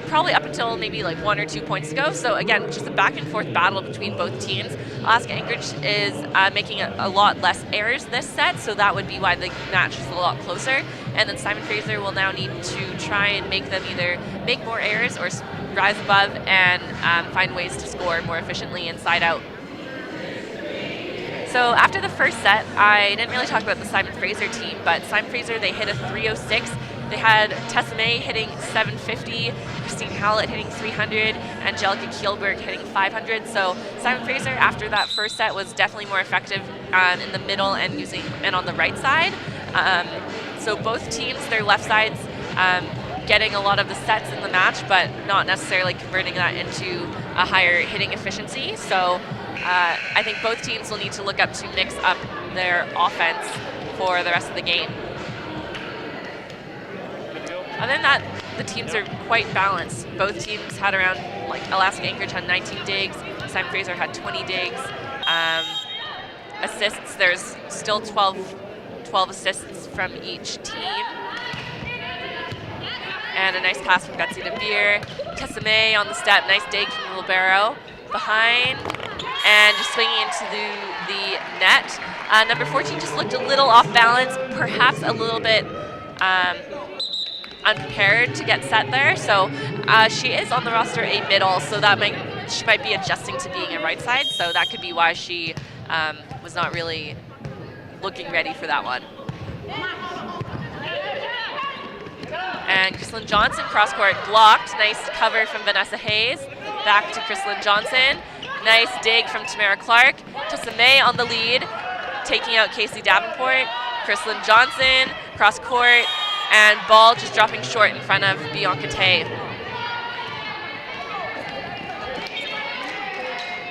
probably up until maybe like 1 or 2 points ago. So again, just a back and forth battle between both teams. Alaska Anchorage is making a lot less errors this set, so that would be why the match is a lot closer. And then Simon Fraser will now need to try and make them either make more errors or rise above and find ways to score more efficiently inside out. So after the first set, I didn't really talk about the Simon Fraser team, but Simon Fraser, they hit a 306. They had Tessa May hitting 750, Christine Howlett hitting 300, Angelica Kielberg hitting 500. So Simon Fraser, after that first set, was definitely more effective in the middle and on the right side. So both teams, their left sides, getting a lot of the sets in the match, but not necessarily converting that into a higher hitting efficiency. So I think both teams will need to look up to mix up their offense for the rest of the game. Other than that, the teams are quite balanced. Both teams had around, like Alaska Anchorage had 19 digs, Simon Fraser had 20 digs. Assists, there's still 12 assists from each team. And a nice pass from Betsy DeBeer. Tessa May on the step, nice dig from the libero. Behind, and just swinging into the net. Number 14 just looked a little off balance, perhaps a little bit unprepared to get set there. So she is on the roster a middle, so she might be adjusting to being a right side. So that could be why she was not really looking ready for that one. And Kristlyn Johnson cross court blocked. Nice cover from Vanessa Hayes. Back to Kristlyn Johnson. Nice dig from Tamara Clark. Tessame on the lead, taking out Casey Davenport. Chrislyn Johnson, cross court, and ball just dropping short in front of Bianca Tay.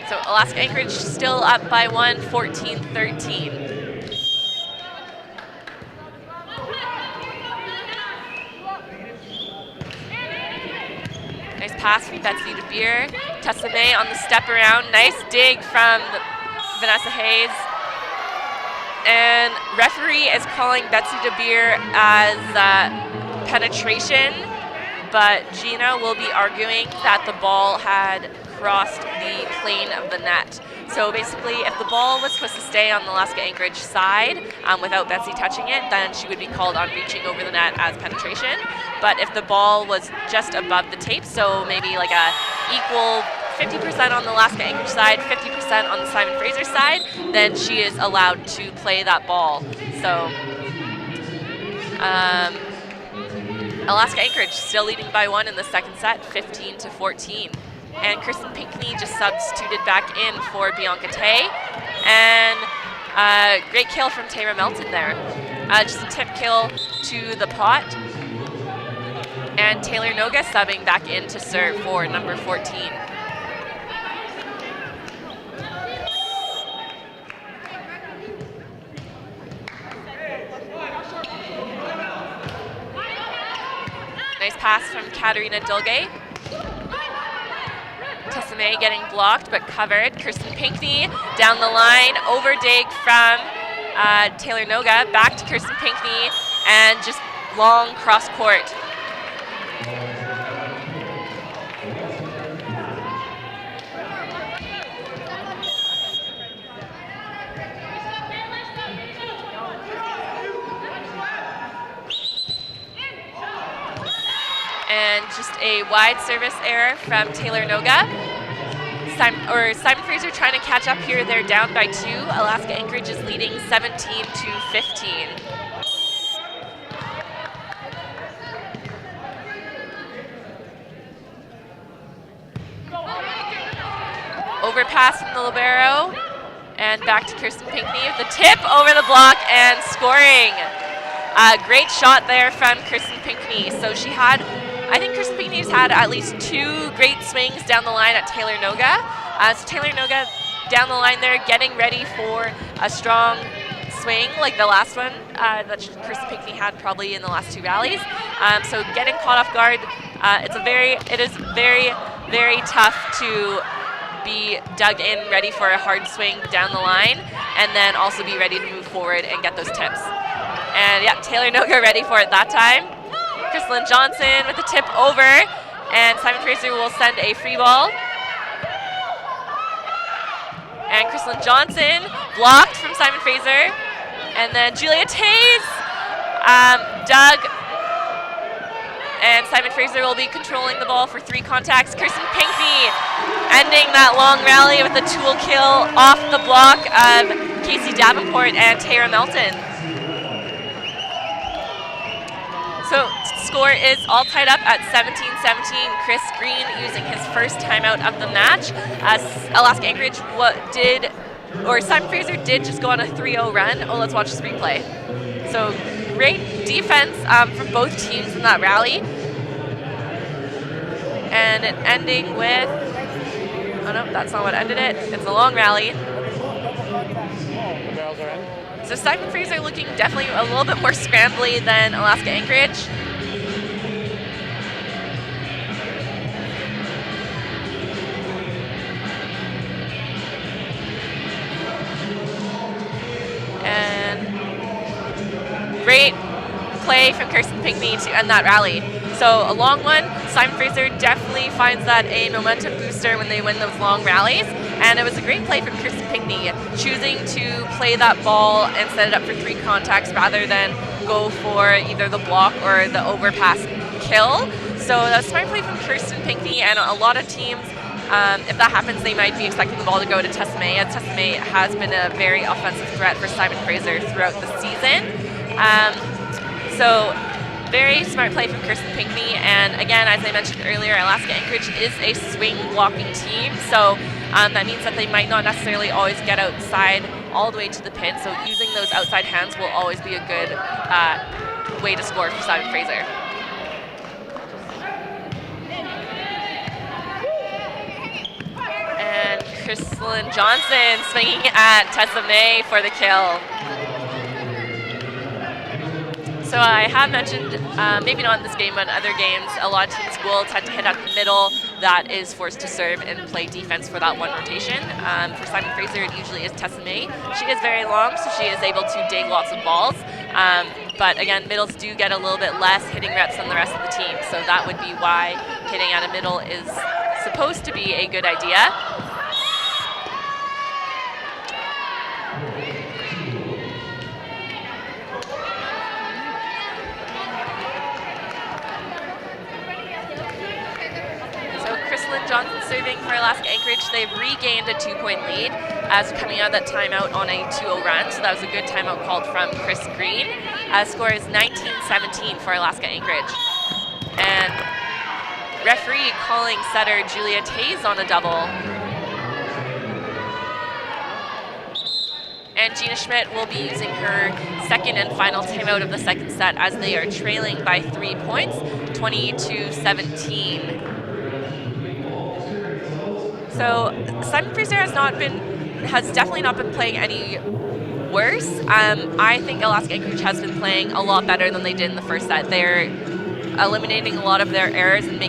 So Alaska Anchorage still up by 1, 14-13. Nice pass from Betsy DeBeer. Tessame on the step around. Nice dig from Vanessa Hayes. And referee is calling Betsy DeBeer as penetration, but Gina will be arguing that the ball had crossed the plane of the net. So basically, if the ball was supposed to stay on the Alaska Anchorage side without Betsy touching it, then she would be called on reaching over the net as penetration. But if the ball was just above the tape, so maybe like a equal 50% on the Alaska Anchorage side, 50% on the Simon Fraser side, then she is allowed to play that ball. So Alaska Anchorage still leading by 1 in the second set, 15-14. And Kristen Pinckney just substituted back in for Bianca Tay. And great kill from Tara Melton there. Just a tip kill to the pot. And Taylor Noga subbing back in to serve for number 14. Nice pass from Katarina Dilgay. Tessame getting blocked but covered. Kirsten Pinckney down the line, over dig from Taylor Noga, back to Kirsten Pinckney, and just long cross court. And just a wide service error from Taylor Noga. Simon Fraser trying to catch up here. They're down by 2. Alaska Anchorage is leading 17-15. Overpass from the libero. And back to Kirsten Pinckney with the tip over the block and scoring. Great shot there from Kirsten Pinckney. So she had, I think Kirsten Pinckney's had at least 2 great swings down the line at Taylor Noga. So Taylor Noga down the line there, getting ready for a strong swing like the last one that Kirsten Pinckney had probably in the last 2 rallies. So getting caught off guard, it is very, very tough to be dug in, ready for a hard swing down the line, and then also be ready to move forward and get those tips. And yeah, Taylor Noga ready for it that time. Chrislyn Johnson with the tip over, and Simon Fraser will send a free ball. And Chrislyn Johnson blocked from Simon Fraser. And then Julia Tays dug. And Simon Fraser will be controlling the ball for 3 contacts. Kirsten Pinckney ending that long rally with a tool kill off the block of Casey Davenport and Tara Melton. So score is all tied up at 17-17. Chris Green using his first timeout of the match. Alaska Anchorage Simon Fraser did just go on a 3-0 run. Oh, let's watch this replay. So great defense from both teams in that rally. And it ending with, oh no, that's not what ended it. It's a long rally. So Simon Fraser looking definitely a little bit more scrambly than Alaska Anchorage. And great play from Kirsten Pinckney to end that rally. So a long one. Simon Fraser definitely finds that a momentum booster when they win those long rallies. And it was a great play from Kirsten Pinckney, choosing to play that ball and set it up for 3 contacts rather than go for either the block or the overpass kill. So that was a smart play from Kirsten Pinckney, and a lot of teams, if that happens, they might be expecting the ball to go to Tessame. Tessame has been a very offensive threat for Simon Fraser throughout the season. So very smart play from Kirsten Pinckney, and again, as I mentioned earlier, Alaska Anchorage is a swing blocking team, so That means that they might not necessarily always get outside all the way to the pin, so using those outside hands will always be a good way to score for Simon Fraser. And Kristlyn Johnson swinging at Tessa May for the kill. So I have mentioned, maybe not in this game, but in other games, a lot of teams will tend to hit at the middle. That is forced to serve and play defense for that one rotation. For Simon Fraser, it usually is Tessa May. She is very long, so she is able to dig lots of balls. But again, middles do get a little bit less hitting reps than the rest of the team. So that would be why hitting at a middle is supposed to be a good idea. Johnson serving for Alaska Anchorage. They've regained a 2-point lead as coming out of that timeout on a 2-0 run. So that was a good timeout called from Chris Green. Score is 19-17 for Alaska Anchorage. And referee calling setter Julia Tays on a double. And Gina Schmidt will be using her second and final timeout of the second set as they are trailing by 3 points, 20-17. So Simon Fraser has definitely not been playing any worse. I think Alaska Anchorage has been playing a lot better than they did in the first set. They're eliminating a lot of their errors and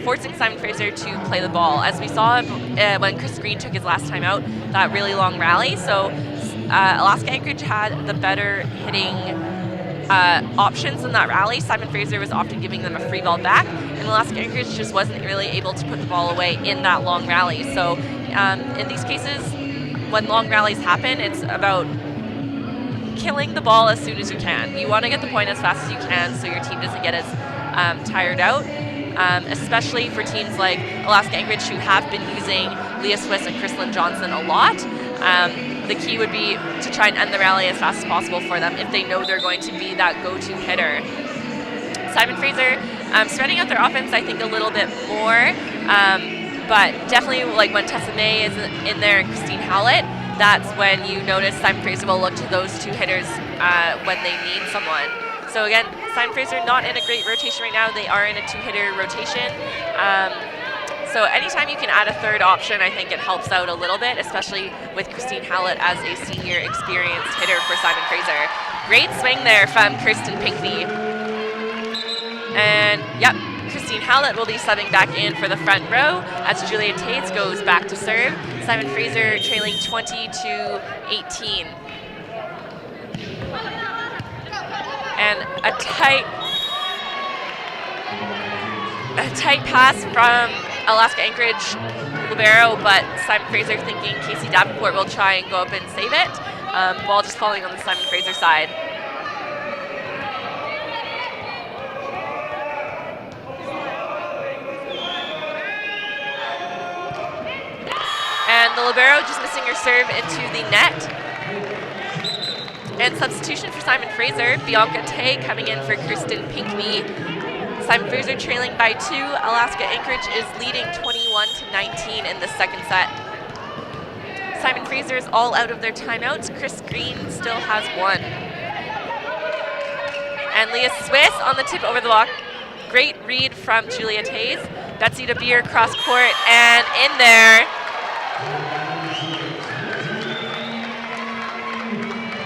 forcing Simon Fraser to play the ball. As we saw when Chris Green took his last time out, that really long rally. So Alaska Anchorage had the better hitting options in that rally. Simon Fraser was often giving them a free ball back, and Alaska Anchorage just wasn't really able to put the ball away in that long rally. So in these cases, when long rallies happen, it's about killing the ball as soon as you can. You want to get the point as fast as you can so your team doesn't get as tired out, especially for teams like Alaska Anchorage who have been using Leah Swiss and Kristlyn Johnson a lot. The key would be to try and end the rally as fast as possible for them if they know they're going to be that go-to hitter. Simon Fraser spreading out their offense, I think, a little bit more, but definitely like when Tessa May is in there and Christine Howlett, that's when you notice Simon Fraser will look to those two hitters when they need someone. So again, Simon Fraser not in a great rotation right now. They are in a two-hitter rotation. So anytime you can add a third option, I think it helps out a little bit, especially with Christine Howlett as a senior experienced hitter for Simon Fraser. Great swing there from Kirsten Pinckney. And yep, Christine Howlett will be subbing back in for the front row as Julia Tates goes back to serve. Simon Fraser trailing 20-18. And a tight pass from Alaska Anchorage libero, but Simon Fraser thinking Casey Davenport will try and go up and save it. Ball just falling on the Simon Fraser side. And the libero just missing her serve into the net. And substitution for Simon Fraser, Bianca Tay coming in for Kristen Pinckney. Simon Fraser trailing by 2. Alaska Anchorage is leading 21-19 in the second set. Simon Fraser is all out of their timeouts. Chris Green still has 1. And Leah Swiss on the tip over the block. Great read from Julia Tays. Betsy DeBeer cross court and in there.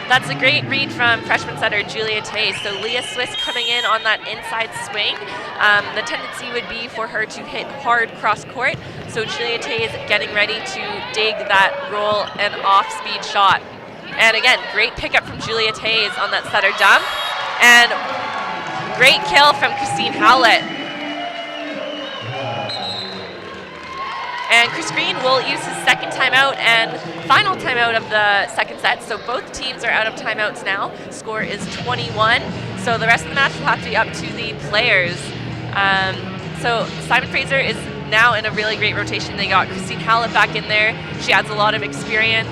That's a great read from freshman setter Julia Tays. So Leah Swiss coming in on that inside swing. The tendency would be for her to hit hard cross court. So Julia Tays getting ready to dig that roll and off-speed shot. And again, great pickup from Julia Tays on that setter dump. And great kill from Christine Howlett. And Chris Green will use his second timeout and final timeout of the second set. So both teams are out of timeouts now. Score is 21. So the rest of the match will have to be up to the players. So Simon Fraser is now in a really great rotation. They got Christine Howlett back in there. She adds a lot of experience.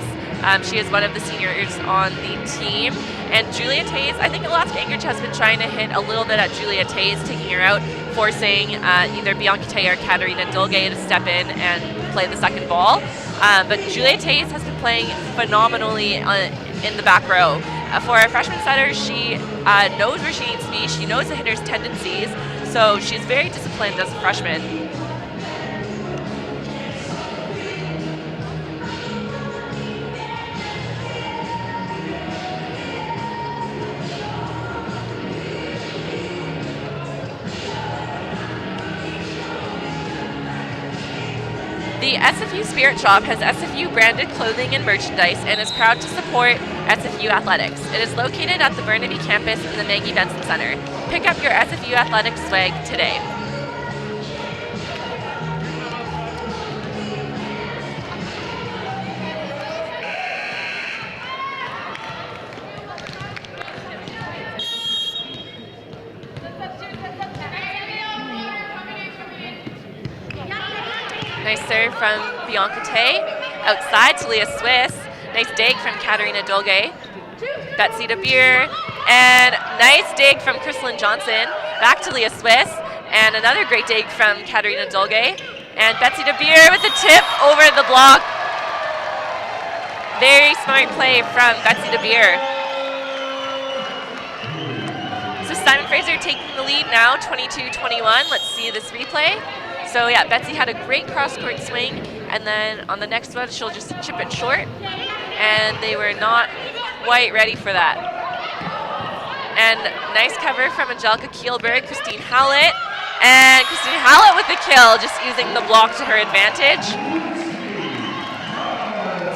She is one of the seniors on the team. And Julia Tays, I think Alaska Anchorage has been trying to hit a little bit at Julia Tays, taking her out, forcing either Bianca Tay or Katarina Dolge to step in and play the second ball. But Julia Taze has been playing phenomenally in the back row. For a freshman setter, she knows where she needs to be. She knows the hitter's tendencies, so she's very disciplined as a freshman. The SFU Spirit Shop has SFU branded clothing and merchandise and is proud to support SFU athletics. It is located at the Burnaby campus in the Maggie Benson Center. Pick up your SFU athletics swag today. Nice serve from Bianca Tay. Outside to Leah Swiss. Nice dig from Katarina Dolge. Betsy DeBeer. And nice dig from Crystalyn Johnson. Back to Leah Swiss. And another great dig from Katarina Dolge. And Betsy DeBeer with the tip over the block. Very smart play from Betsy DeBeer. So Simon Fraser taking the lead now, 22-21. Let's see this replay. So yeah, Betsy had a great cross-court swing, and then on the next one, she'll just chip it short, and they were not quite ready for that. And nice cover from Angelica Kielberg, Christine Hallett, and Christine Hallett with the kill, just using the block to her advantage.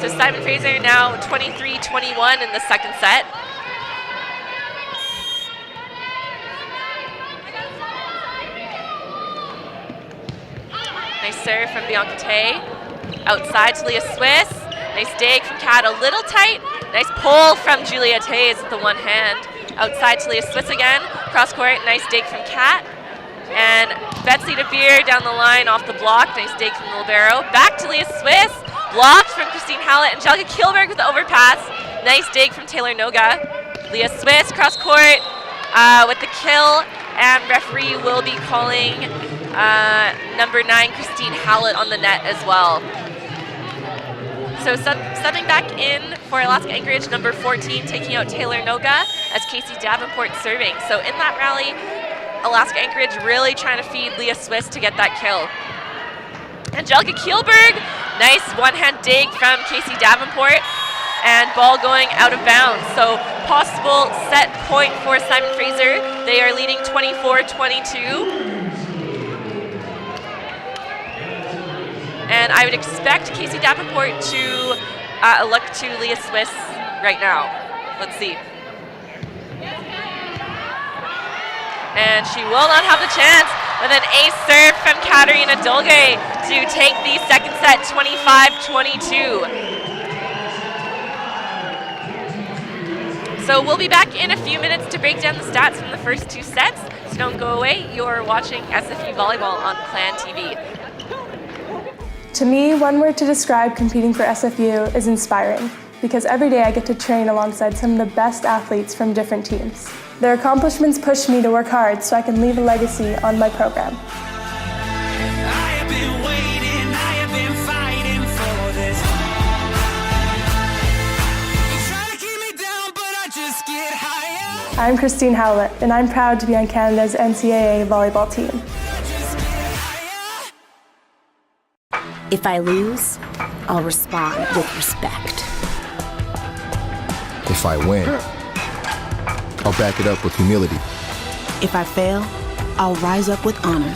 So Simon Fraser now 23-21 in the second set. Nice serve from Bianca Tay. Outside to Leah Swiss. Nice dig from Kat, a little tight. Nice pull from Julia Taze with the one hand. Outside to Leah Swiss again. Cross court, nice dig from Kat. And Betsy DeBeer down the line off the block. Nice dig from the libero. Back to Leah Swiss. Blocked from Christine Hallett. Angelica Kielberg with the overpass. Nice dig from Taylor Noga. Leah Swiss cross court with the kill. And referee will be calling number 9, Christine Hallett, on the net as well. So subbing back in for Alaska Anchorage, number 14, taking out Taylor Noga as Casey Davenport serving. So in that rally, Alaska Anchorage really trying to feed Leah Swiss to get that kill. Angelica Kielberg, nice one-hand dig from Casey Davenport, and ball going out of bounds. So possible set point for Simon Fraser. They are leading 24-22. And I would expect Casey Davenport to look to Leah Swiss right now. Let's see. And she will not have the chance with an ace serve from Katarina Dolge to take the second set 25-22. So we'll be back in a few minutes to break down the stats from the first two sets. So don't go away. You're watching SFU Volleyball on Clan TV. To me, one word to describe competing for SFU is inspiring, because every day I get to train alongside some of the best athletes from different teams. Their accomplishments push me to work hard so I can leave a legacy on my program. I'm Christine Howlett, and I'm proud to be on Canada's NCAA volleyball team. If I lose, I'll respond with respect. If I win, I'll back it up with humility. If I fail, I'll rise up with honor.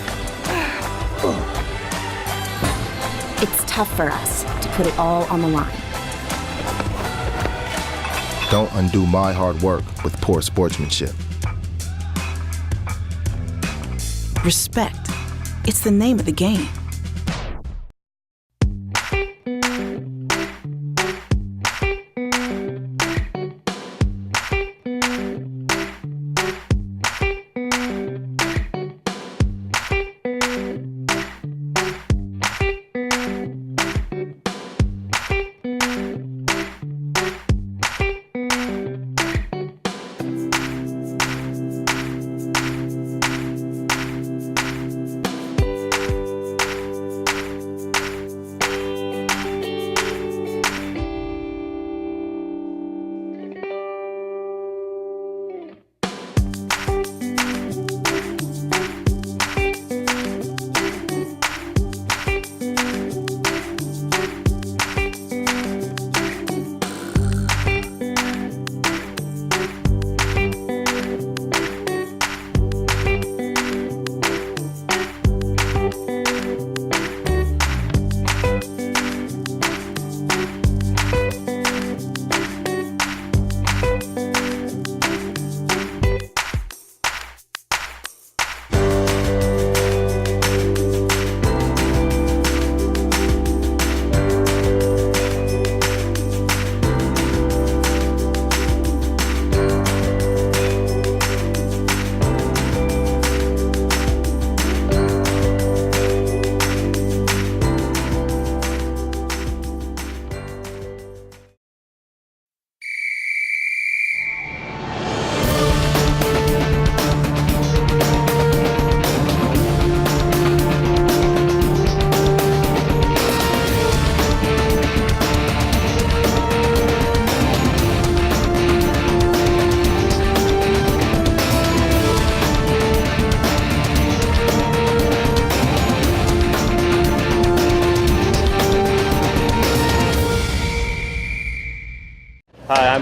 It's tough for us to put it all on the line. Don't undo my hard work with poor sportsmanship. Respect. It's the name of the game.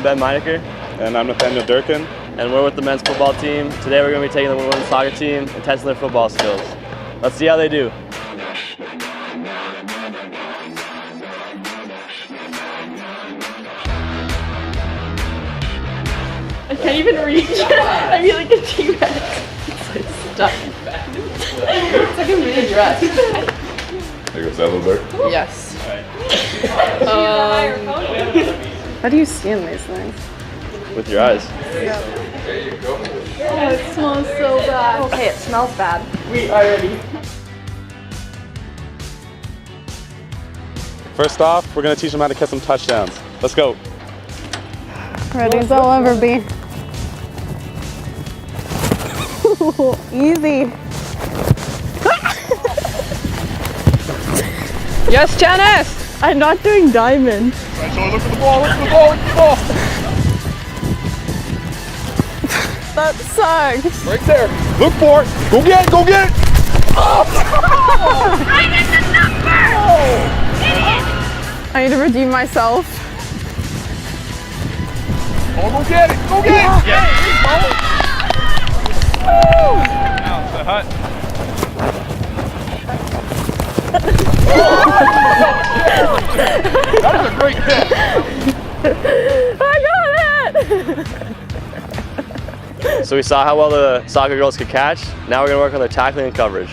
I'm Ben Meinecker. And I'm Nathaniel Durkin. And we're with the men's football team. Today we're going to be taking the women's soccer team and testing their football skills. Let's see how they do. I can't even reach. I feel like a T-Rex. It's like stuck. It's like a mini dress. There goes that little bit. Yes. How do you see in these things? With your eyes. There you go. Oh, it smells so bad. Okay, it smells bad. We are ready. First off, we're going to teach them how to catch some touchdowns. Let's go. Ready as I'll ever be. Easy. Yes, Janice! I'm not doing diamond. Right, so look for the ball, look for the ball, look for the ball. That sucks. Right there. Look for it. Go get it, go get it. Oh! I get the number! I need to redeem myself. Oh, go get it, go get it. Yeah. Now it's the hut. That was a great hit. I got it! So we saw how well the soccer girls could catch. Now we're going to work on their tackling and coverage.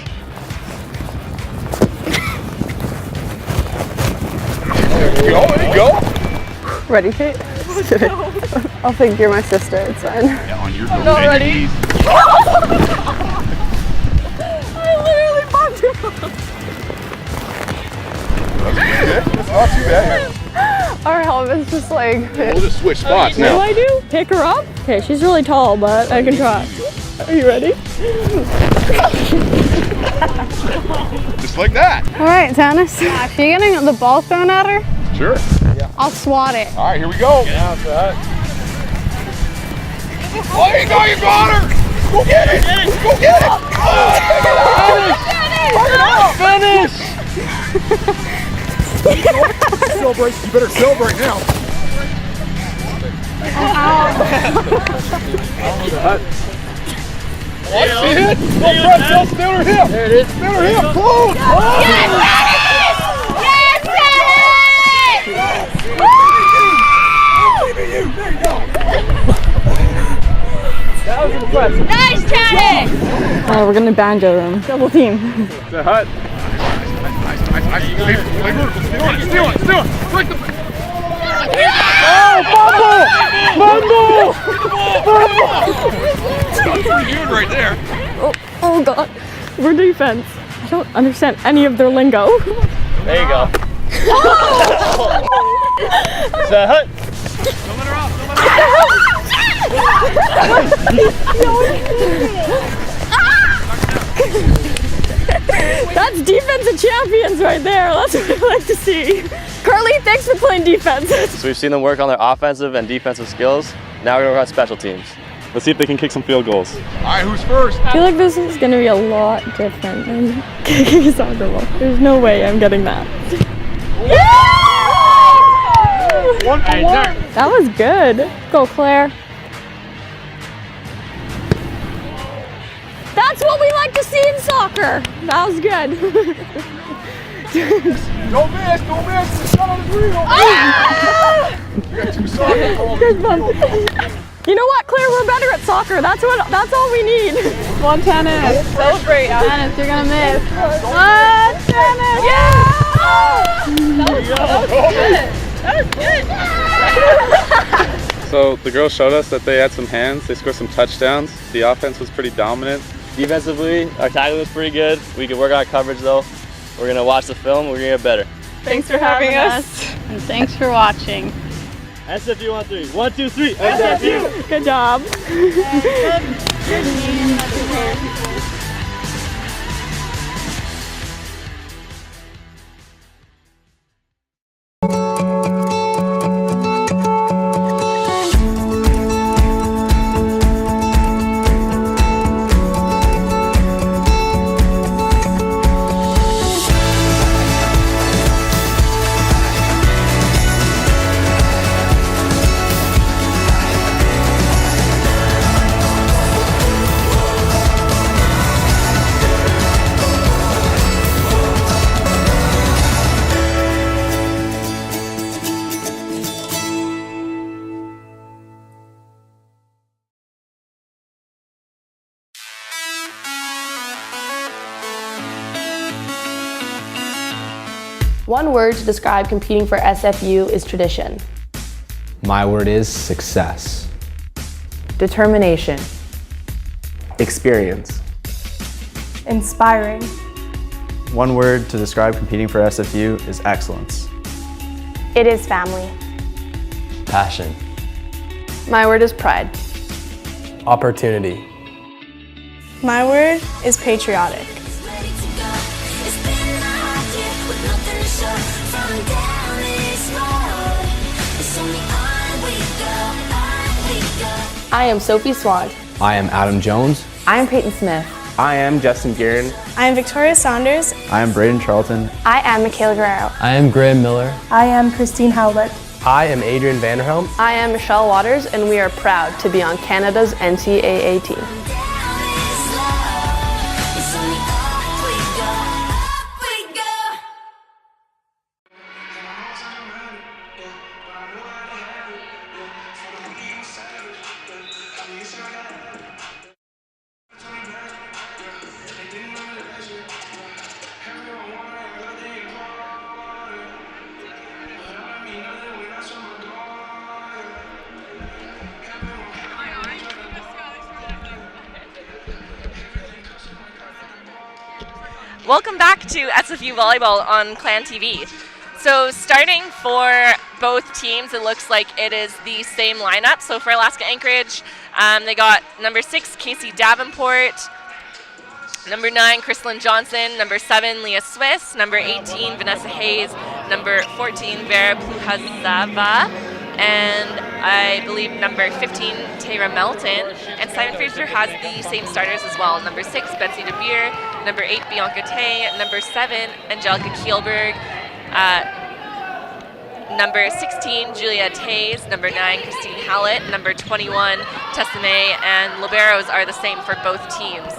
There you go, there you go. Ready, Kate? I'll think you're my sister, it's fine. Yeah, on your I'm not ready. I literally popped him off. That's not too bad. Our helmet's just like... We'll just switch spots now. What do I do? Pick her up? Okay, she's really tall, but I can try. Are you ready? Just like that. All right, Tannis. If you're getting the ball thrown at her, Sure. I'll swat it. All right, here we go. Yeah, that's right. Oh, there you go, you got her. Go get it. Go get it. Finish! Celebrate. You better celebrate now. See it? Go press, spin her hip. There it is. Spin her hip. Close. Yes, That was impressive. Nice, Tannis! Oh, we're gonna banjo them. Double team. The hut. Nice. Play vertical. Steal it. Break the... Oh, fumble! That's pretty good right there. Oh God. We're defense. I don't understand any of their lingo. There you go. It's the hut. Don't let her off. That's defensive champions right there. That's what I like to see. Carly, thanks for playing defense. So we've seen them work on their offensive and defensive skills. Now we're going to work on special teams. Let's see if they can kick some field gols. All right, who's first? I feel like this is going to be a lot different than kicking a soccer ball. There's no way I'm getting that. Yeah! 1 for 1. That was good. Go, Claire. That's what we like to see in soccer. That was good. Don't miss. It's not on the green. Ah! You got 2 soccer balls. You know what, Claire? We're better at soccer. That's all we need. Come on, Tannis. Celebrate. Tannis, you're gonna miss. Come on, Tannis. Yeah! That was good. So the girls showed us that they had some hands. They scored some touchdowns. The offense was pretty dominant. Defensively, our tackling was pretty good. We could work on our coverage though. We're going to watch the film. We're going to get better. Thanks for having us. And thanks for watching. SFU on 3. 1, 2, 3. SFU. Good job. Good team. One word to describe competing for SFU is tradition. My word is success. Determination. Experience. Inspiring. One word to describe competing for SFU is excellence. It is family. Passion. My word is pride. Opportunity. My word is patriotic. I am Sophie Swan. I am Adam Jones. I am Peyton Smith. I am Justin Guerin. I am Victoria Saunders. I am Braden Charlton. I am Michaela Guerrero. I am Graham Miller. I am Christine Howlett. I am Adrian Vanderhelm. I am Michelle Waters, and we are proud to be on Canada's NCAA team. Welcome back to SFU Volleyball on Clan TV. So starting for both teams, it looks like it is the same lineup. So for Alaska Anchorage, they got number 6, Casey Davenport, number 9, Chrislyn Johnson, number 7, Leah Swiss, number 18, Vanessa Hayes, number 14, Vera Pluhazava, and I believe number 15, Tara Melton. And Simon Fraser has the same starters as well. Number 6, Betsy DeBeer, number 8, Bianca Tay, number 7, Angelica Kielberg, number 16, Julia Tays, number 9, Christine Hallett, number 21, Tessa May, and liberos are the same for both teams.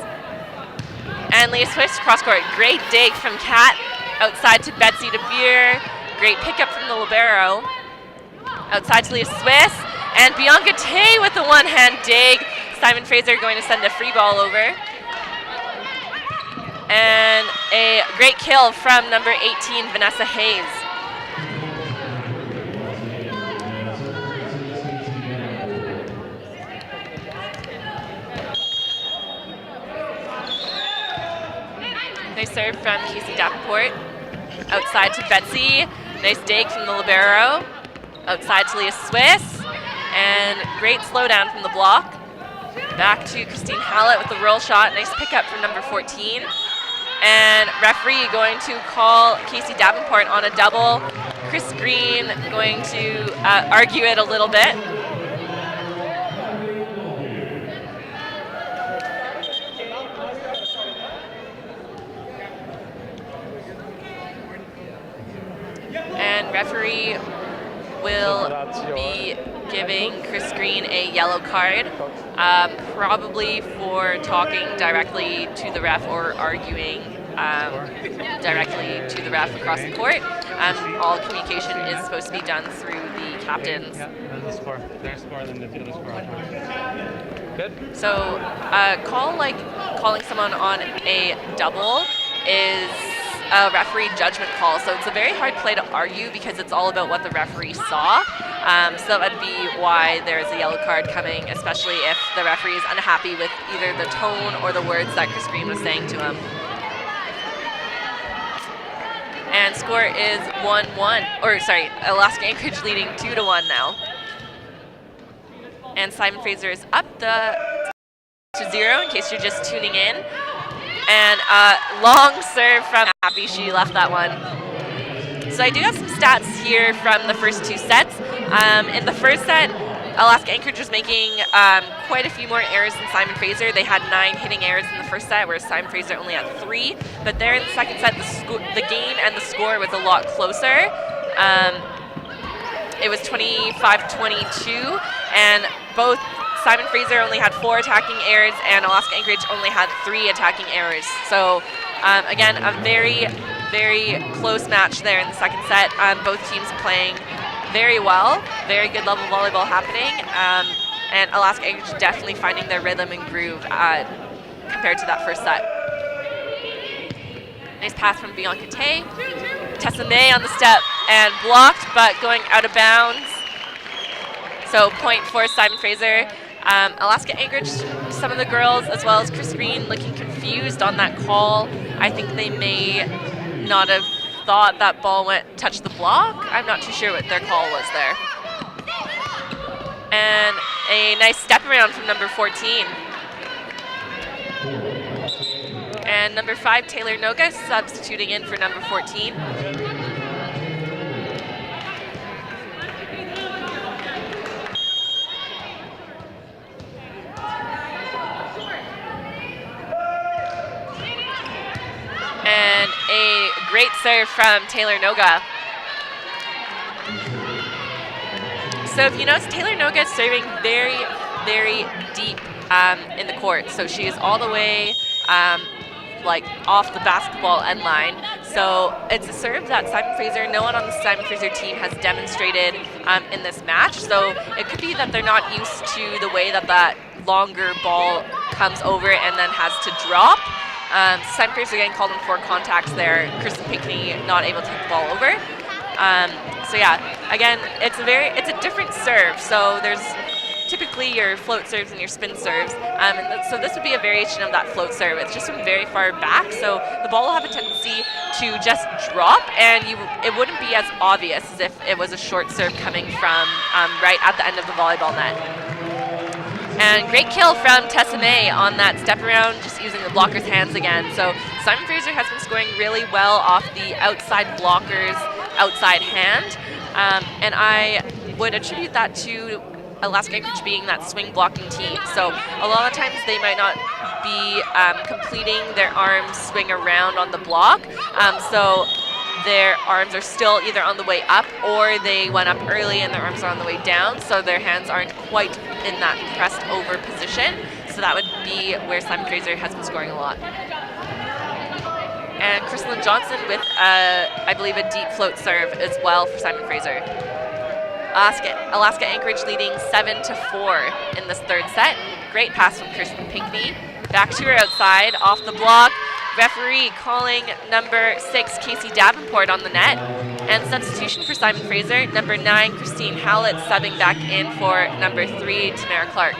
And Leah Swiss cross court, great dig from Kat, outside to Betsy DeBeer, great pickup from the libero, outside to Leah Swiss, and Bianca Tay with the one-hand dig. Simon Fraser going to send a free ball over. And a great kill from number 18, Vanessa Hayes. Nice serve from Casey Davenport. Outside to Betsy. Nice dig from the libero. Outside to Leah Swiss. And great slowdown from the block. Back to Christine Hallett with the roll shot. Nice pickup from number 14. And referee going to call Casey Davenport on a double. Chris Green going to argue it a little bit. And referee will be giving Chris Green a yellow card, probably for talking directly to the ref or arguing directly to the ref across the court. All communication is supposed to be done through the captains. There's a score. There's a score, then the other score. Good. So calling someone on a double is a referee judgment call, so it's a very hard play to argue because it's all about what the referee saw. So that would be why there's a yellow card coming, especially if the referee is unhappy with either the tone or the words that Chris Green was saying to him. And score is 1-1, or sorry, Alaska Anchorage leading 2-1 now. And Simon Fraser is up to 0 in case you're just tuning in. And long serve from Happy, she left that one. So I do have some stats here from the first 2 sets. In the first set, Alaska Anchorage was making quite a few more errors than Simon Fraser. They had 9 hitting errors in the first set, whereas Simon Fraser only had 3. But there in the second set, the game and the score was a lot closer. It was 25-22, and both Simon Fraser only had 4 attacking errors, and Alaska Anchorage only had 3 attacking errors. So again, a very, very close match there in the second set. Both teams playing very well, very good level volleyball happening, and Alaska Anchorage definitely finding their rhythm and groove compared to that first set. Nice pass from Bianca Tay. Tessa May on the step and blocked, but going out of bounds. So point for Simon Fraser. Alaska Anchorage, some of the girls, as well as Chris Green, looking confused on that call. I think they may not have thought that ball touched the block. I'm not too sure what their call was there. And a nice step around from number 14. And number 5, Taylor Noga, substituting in for number 14. And a great serve from Taylor Noga. So if you notice, Taylor Noga is serving very, very deep in the court. So she is all the way like off the basketball end line. So it's a serve that Simon Fraser, no one on the Simon Fraser team has demonstrated in this match. So it could be that they're not used to the way that that longer ball comes over and then has to drop. Simon Fraser getting called in 4 contacts there. Kristen Pinckney not able to hit the ball over. So yeah, again, it's a different serve. So there's typically your float serves and your spin serves. So this would be a variation of that float serve. It's just from very far back, so the ball will have a tendency to just drop, and it wouldn't be as obvious as if it was a short serve coming from right at the end of the volleyball net. And great kill from Tessa May on that step around, just using the blocker's hands again. So Simon Fraser has been scoring really well off the outside blocker's outside hand, and I would attribute that to Alaska Anchorage being that swing blocking team. So a lot of times they might not be completing their arms swing around on the block. So their arms are still either on the way up or they went up early and their arms are on the way down. So their hands aren't quite in that pressed over position. So that would be where Simon Fraser has been scoring a lot. And Chrislyn Johnson with, I believe, a deep float serve as well for Simon Fraser. Alaska Anchorage leading 7-4 in this third set. Great pass from Kristen Pinckney. Back to her outside, off the block. Referee calling number 6, Casey Davenport on the net. And substitution for Simon Fraser, number 9, Christine Howlett subbing back in for number 3, Tamara Clark.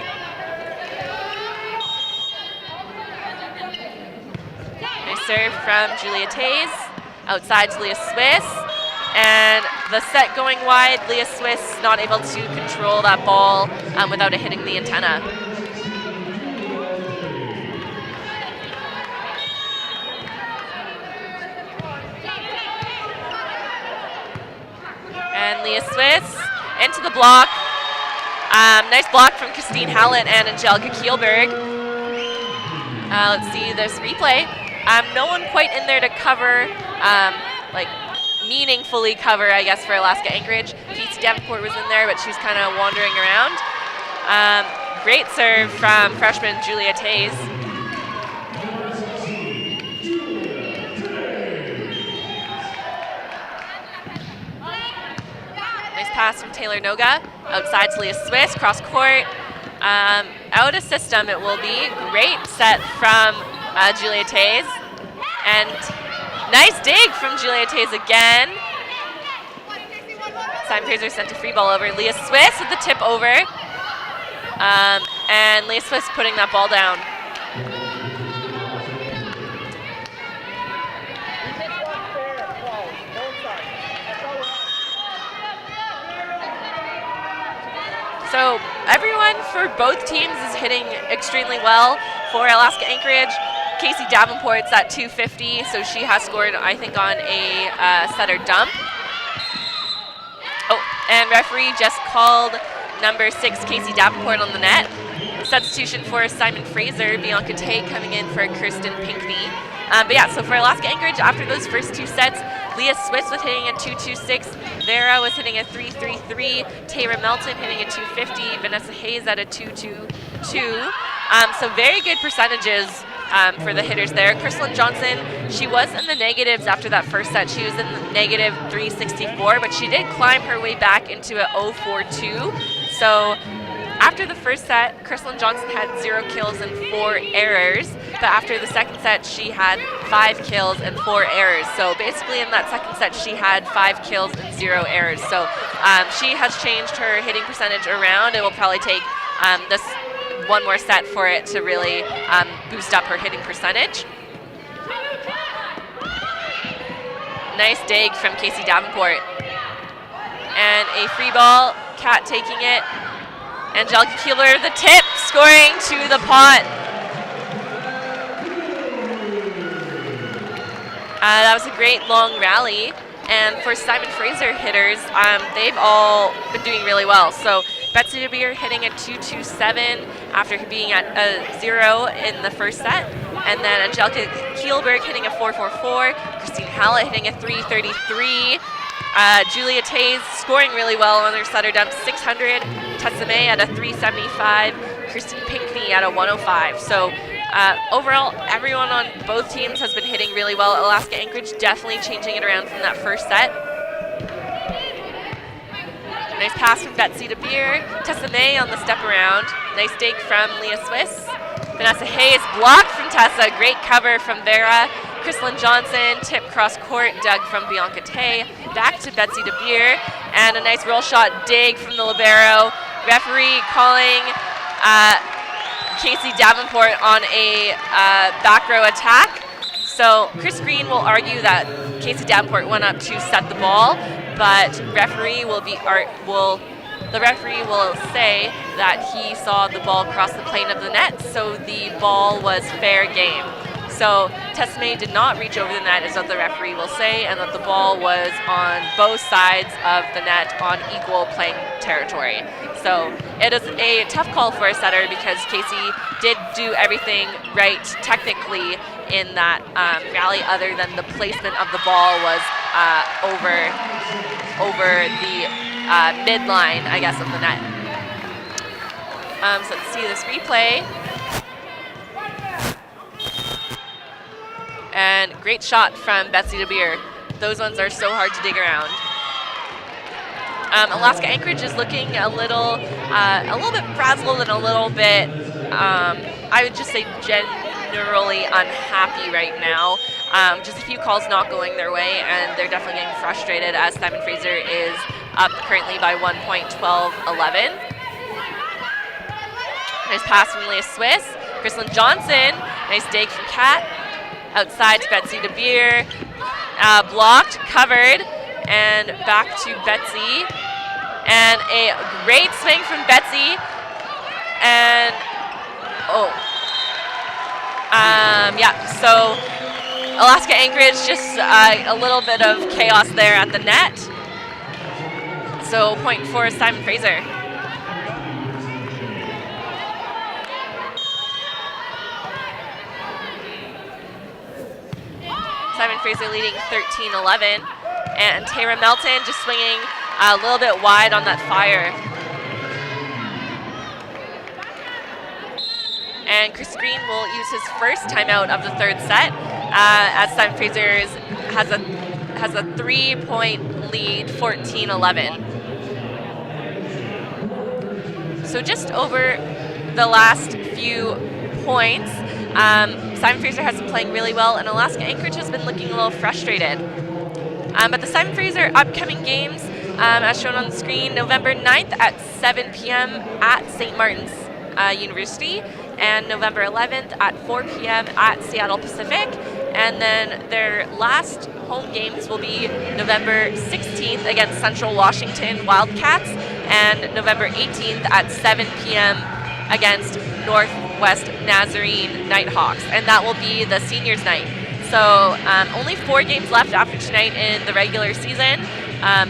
Nice serve from Julia Tays. Outside to Leah Swiss. And the set going wide, Leah Swiss not able to control that ball without it hitting the antenna. And Leah Swiss into the block. Nice block from Christine Howlett and Angelica Kielberg. Let's see this replay. No one quite in there to cover, meaningfully cover, I guess, for Alaska Anchorage. Casey Davenport was in there, but she was kind of wandering around. Great serve from freshman Julia Tays. Nice pass from Taylor Noga. Outside to Leah Swiss, cross court. Out of system it will be. Great set from Julia Tays. And nice dig from Julia Tays again. Simon Fraser sent a free ball over. Leah Swiss with the tip over. And Leah Swiss putting that ball down. So everyone for both teams is hitting extremely well. For Alaska Anchorage, Casey Davenport's at 250, so she has scored, I think, on a setter dump. Oh, and referee just called number 6, Casey Davenport on the net. Substitution for Simon Fraser, Bianca Tay coming in for Kirsten Pinckney. But yeah, so for Alaska Anchorage, after those first 2 sets, Leah Swiss was hitting a 226, Vera was hitting a 333, Tayra Melton hitting a 250, Vanessa Hayes at a 222. So very good percentages for the hitters there. Chrislyn Johnson, she was in the negatives after that first set. She was in the negative 364, but she did climb her way back into a 042. So After the first set, Crystalline Johnson had 0 kills and 4 errors, but after the second set, she had 5 kills and 4 errors. So basically in that second set, she had 5 kills and 0 errors. So she has changed her hitting percentage around. It will probably take this one more set for it to really boost up her hitting percentage. Nice dig from Casey Davenport. And a free ball, Kat taking it. Angelica Keeler, the tip, scoring to the pot. That was a great long rally. And for Simon Fraser hitters, they've all been doing really well. So Betsy DeBeer hitting a 227 after being at a 0 in the first set. And then Angelica Kielberg hitting a 444. Christine Hallett hitting a 333. Julia Tays scoring really well on her setter dump, 600. Tessa May at a 375. Christine Pinkney at a 105. So overall, everyone on both teams has been hitting really well. Alaska Anchorage definitely changing it around from that first set. Nice pass from Betsy DeBeer. Tessa May on the step around. Nice dig from Leah Swiss. Vanessa Hayes blocked from Tessa. Great cover from Vera. Crystalline Johnson, tip cross court, dug from Bianca Tay. Back to Betsy DeBeer. And a nice roll shot dig from the libero. Referee calling Casey Davenport on a back row attack. So Chris Green will argue that Casey Davenport went up to set the ball, but the referee will say that he saw the ball cross the plane of the net, so the ball was fair game. So Tessmae did not reach over the net, is what the referee will say, and that the ball was on both sides of the net on equal playing territory. So it is a tough call for a setter because Casey did do everything right technically in that rally, other than the placement of the ball was over the midline, I guess, of the net. So let's see this replay. And great shot from Betsy DeBeer. Those ones are so hard to dig around. Alaska Anchorage is looking a little bit frazzled and a little bit, I would just say generally unhappy right now. Just a few calls not going their way, and they're definitely getting frustrated as Simon Fraser is up currently by 1 point, 12-11. Nice pass from Leah Swiss. Crystalline Johnson, nice dig from Kat. Outside to Betsy DeBeer. Blocked, covered, and back to Betsy. And a great swing from Betsy. And, so Alaska Anchorage, just a little bit of chaos there at the net. So point for Simon Fraser. Simon Fraser leading 13-11. And Tara Melton just swinging a little bit wide on that fire. And Chris Green will use his first timeout of the third set as Simon Fraser has a 3-point lead, 14-11. So just over the last few points, Simon Fraser has been playing really well, and Alaska Anchorage has been looking a little frustrated. But the Simon Fraser upcoming games, as shown on the screen, November 9th at 7 p.m. at St. Martin's University, and November 11th at 4 p.m. at Seattle Pacific. And then their last home games will be November 16th against Central Washington Wildcats, and November 18th at 7 p.m. against Northwest Nazarene Nighthawks, and that will be the seniors night. So only 4 games left after tonight in the regular season,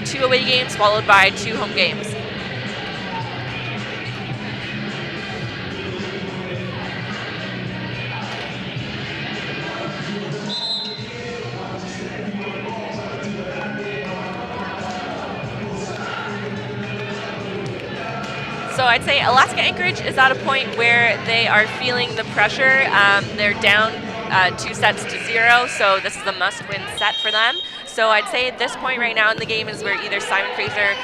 2 away games followed by 2 home games. So I'd say Alaska Anchorage is at a point where they are feeling the pressure. They're down 2 sets to 0, so this is a must-win set for them. So I'd say at this point right now in the game is where either Simon Fraser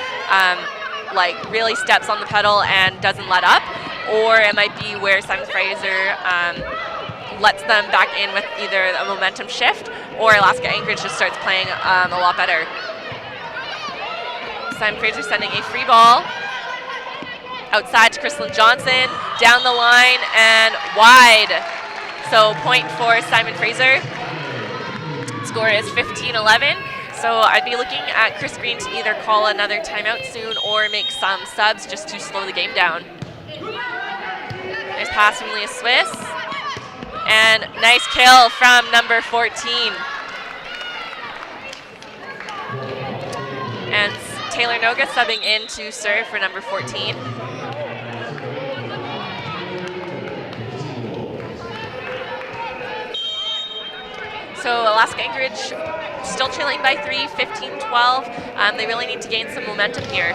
like really steps on the pedal and doesn't let up, or it might be where Simon Fraser lets them back in with either a momentum shift, or Alaska Anchorage just starts playing a lot better. Simon Fraser sending a free ball outside to Crystalyn Johnson, down the line and wide. So point for Simon Fraser. Score is 15-11. So I'd be looking at Chris Green to either call another timeout soon or make some subs just to slow the game down. Nice pass from Leah Swiss. And nice kill from number 14. And Taylor Noga subbing in to serve for number 14. So Alaska Anchorage still trailing by 3, 15-12. They really need to gain some momentum here.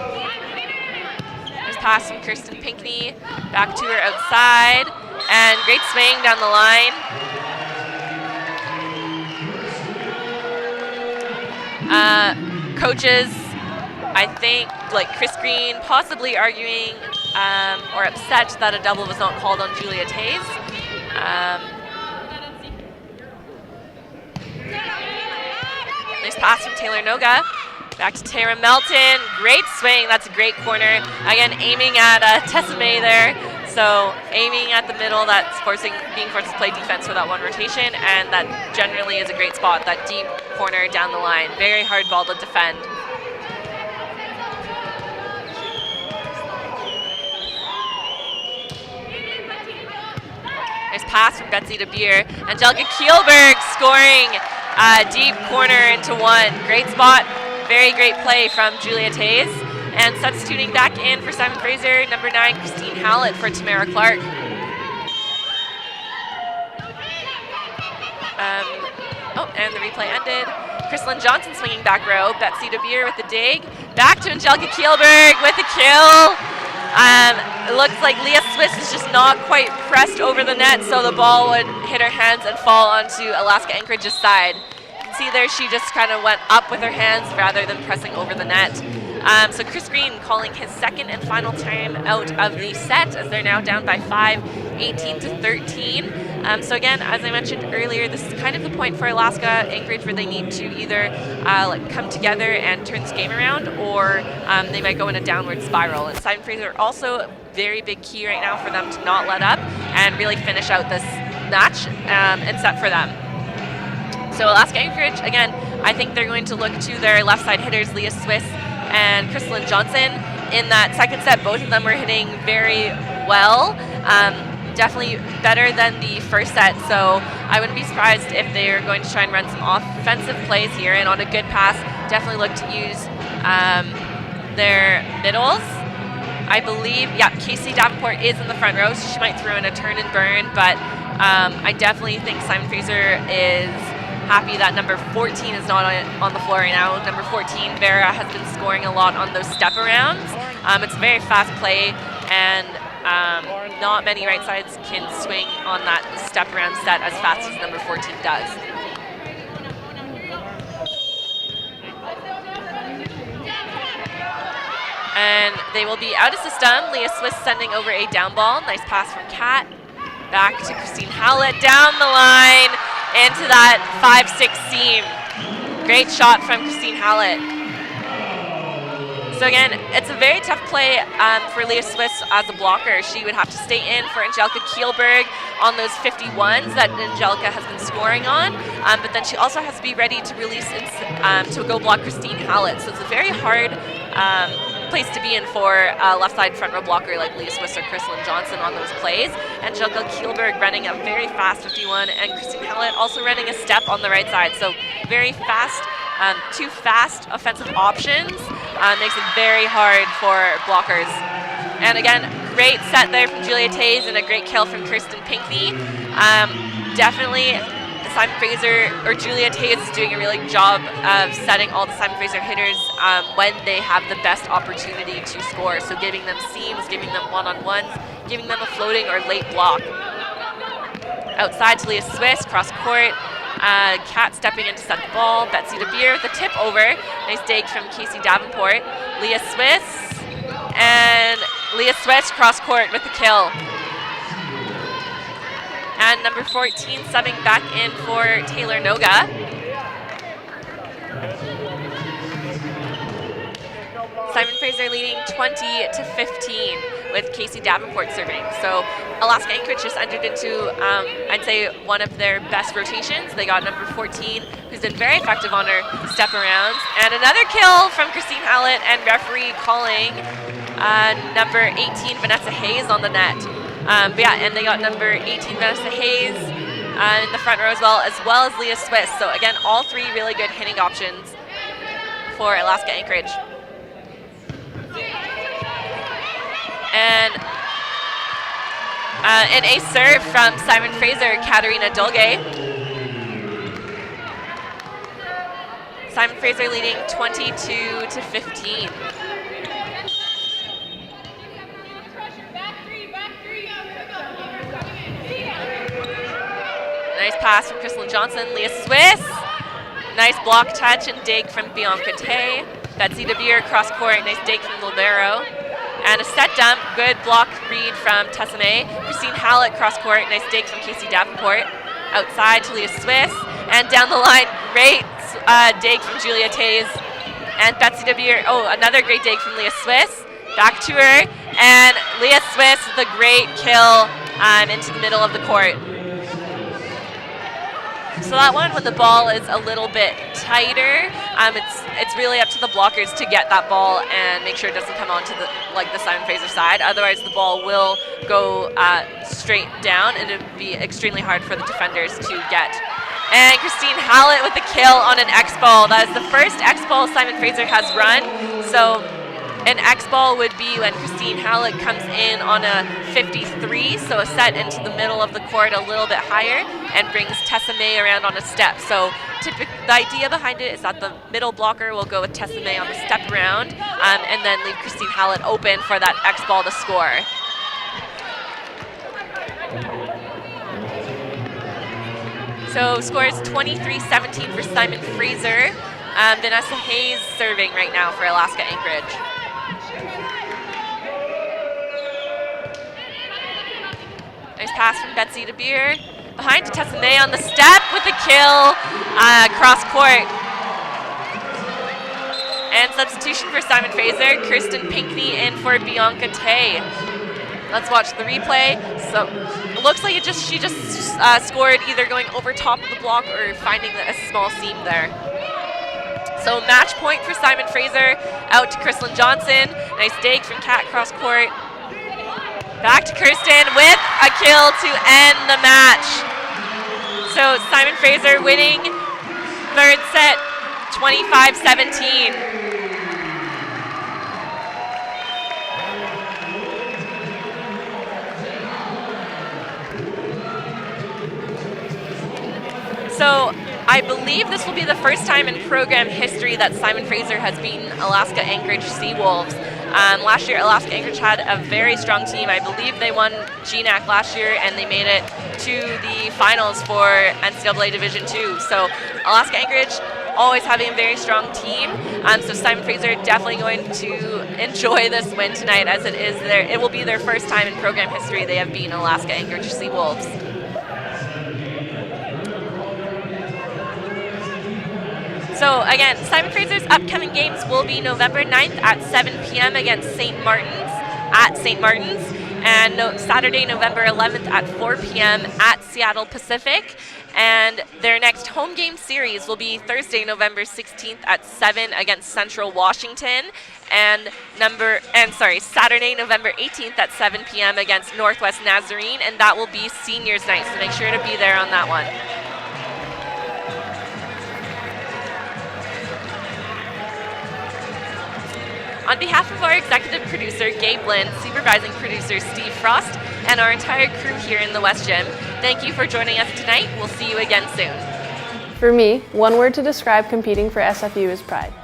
There's pass from Kirsten Pinkney, back to her outside, and great swing down the line. Coaches, I think, like Chris Green, possibly arguing or upset that a double was not called on Julia Tays. Nice pass from Taylor Noga. Back to Tara Melton. Great swing. That's a great corner. Again, aiming at Tessa May there. So aiming at the middle, that's being forced to play defense for that one rotation, and that generally is a great spot, that deep corner down the line. Very hard ball to defend. Nice pass from Betsy DeBeer. Angelica Kielberg scoring deep corner into one. Great spot. Very great play from Julia Tays. And substituting back in for Simon Fraser, number 9, Christine Hallett for Tamara Clark. And the replay ended. Crystalyn Johnson swinging back row. Betsy DeBeer with the dig. Back to Angelica Kielberg with a kill. It looks like Leah Swiss is just not quite pressed over the net, so the ball would hit her hands and fall onto Alaska Anchorage's side. You can see there she just kind of went up with her hands rather than pressing over the net. So Chris Green calling his second and final time out of the set, as they're now down by 5, 18-13. So again, as I mentioned earlier, this is kind of the point for Alaska Anchorage where they need to either come together and turn this game around, or they might go in a downward spiral. And Simon Fraser also a very big key right now for them to not let up and really finish out this match and set for them. So Alaska Anchorage, again, I think they're going to look to their left side hitters, Leah Swiss and Crystalyn Johnson. In that second set, both of them were hitting very well. Definitely better than the first set, so I wouldn't be surprised if they're going to try and run some offensive plays here, and on a good pass, definitely look to use their middles. I believe, Casey Davenport is in the front row, so she might throw in a turn and burn, but I definitely think Simon Fraser is happy that number 14 is not on the floor right now. Number 14, Vera, has been scoring a lot on those step arounds. It's very fast play, and not many right sides can swing on that step around set as fast as number 14 does. And they will be out of system. Leah Swiss sending over a down ball. Nice pass from Kat. Back to Christine Hallett, down the line into that 5-6 seam. Great shot from Christine Hallett. So again, it's a very tough play for Leah Swiss as a blocker. She would have to stay in for Angelica Kielberg on those 51s that Angelica has been scoring on, but then she also has to be ready to release to go block Christine Hallett. So it's a very hard place to be in for a left side front row blocker like Leah Swiss or Crystalyn Johnson on those plays. Angelica Kielberg running a very fast 51, and Christine Hallett also running a step on the right side. So very fast, two fast offensive options makes it very hard for blockers. And again, great set there from Julia Tays and a great kill from Kirsten Pinkney. Definitely Simon Fraser or Julia Tays is doing a really good job of setting all the Simon Fraser hitters when they have the best opportunity to score. So giving them seams, giving them one-on-ones, giving them a floating or late block. Outside to Leah Swiss, cross court. Kat stepping in to set the ball. Betsy DeBeer with the tip over. Nice dig from Casey Davenport. Leah Swiss And Leah Swiss cross court with the kill. And number 14 subbing back in for Taylor Noga. Simon Fraser leading 20-15 with Casey Davenport serving. So Alaska Anchorage just entered into, I'd say, one of their best rotations. They got number 14, who's been very effective on her step arounds. And another kill from Christine Hallett, and referee calling number 18, Vanessa Hayes, on the net. But yeah, and they got number 18, Vanessa Hayes, in the front row as well as Leah Swiss. So again, all three really good hitting options for Alaska Anchorage. And an ace serve from Simon Fraser, Katarina Dolge. Simon Fraser leading 22-15. Nice pass from Crystal Johnson, Leah Swiss. Nice block touch and dig from Bianca Tay. Betsy DeBeer cross court, nice dig from Libero. And a set dump, good block read from Tessa May. Christine Hallett cross court, nice dig from Casey Davenport. Outside to Leah Swiss, and down the line, great dig from Julia Tays. And Betsy DeBeer, another great dig from Leah Swiss. Back to her, and Leah Swiss with a great kill into the middle of the court. So that one, when the ball is a little bit tighter, it's really up to the blockers to get that ball and make sure it doesn't come onto the Simon Fraser side. Otherwise, the ball will go straight down, and it would be extremely hard for the defenders to get. And Christine Hallett with the kill on an X ball. That is the first X ball Simon Fraser has run. So an X ball would be when Christine Hallett comes in on a 53, so a set into the middle of the court a little bit higher, and brings Tessa May around on a step. So the idea behind it is that the middle blocker will go with Tessa May on the step around, and then leave Christine Hallett open for that X ball to score. So scores 23-17 for Simon Fraser. Vanessa Hayes serving right now for Alaska Anchorage. Nice pass from Betsy DeBeer. Behind to Tessa May on the step with a kill, cross court. And substitution for Simon Fraser, Kirsten Pinkney in for Bianca Tay. Let's watch the replay. So it looks like she just scored either going over top of the block or finding a small seam there. So match point for Simon Fraser, out to Kristlyn Johnson. Nice dig from Kat cross court. Back to Kirsten with a kill to end the match. So Simon Fraser winning third set, 25-17. So I believe this will be the first time in program history that Simon Fraser has beaten Alaska Anchorage Seawolves. Last year, Alaska Anchorage had a very strong team. I believe they won GNAC last year, and they made it to the finals for NCAA Division II. So Alaska Anchorage always having a very strong team. So Simon Fraser definitely going to enjoy this win tonight, as it will be their first time in program history they have beaten Alaska Anchorage Seawolves. So again, Simon Fraser's upcoming games will be November 9th at 7 p.m. against St. Martin's at St. Martin's, and Saturday, November 11th at 4 p.m. at Seattle Pacific. And their next home game series will be Thursday, November 16th at 7 against Central Washington, and Saturday, November 18th at 7 p.m. against Northwest Nazarene, and that will be Seniors Night, so make sure to be there on that one. On behalf of our executive producer, Gabe Lynn, supervising producer, Steve Frost, and our entire crew here in the West Gym, thank you for joining us tonight. We'll see you again soon. For me, one word to describe competing for SFU is pride.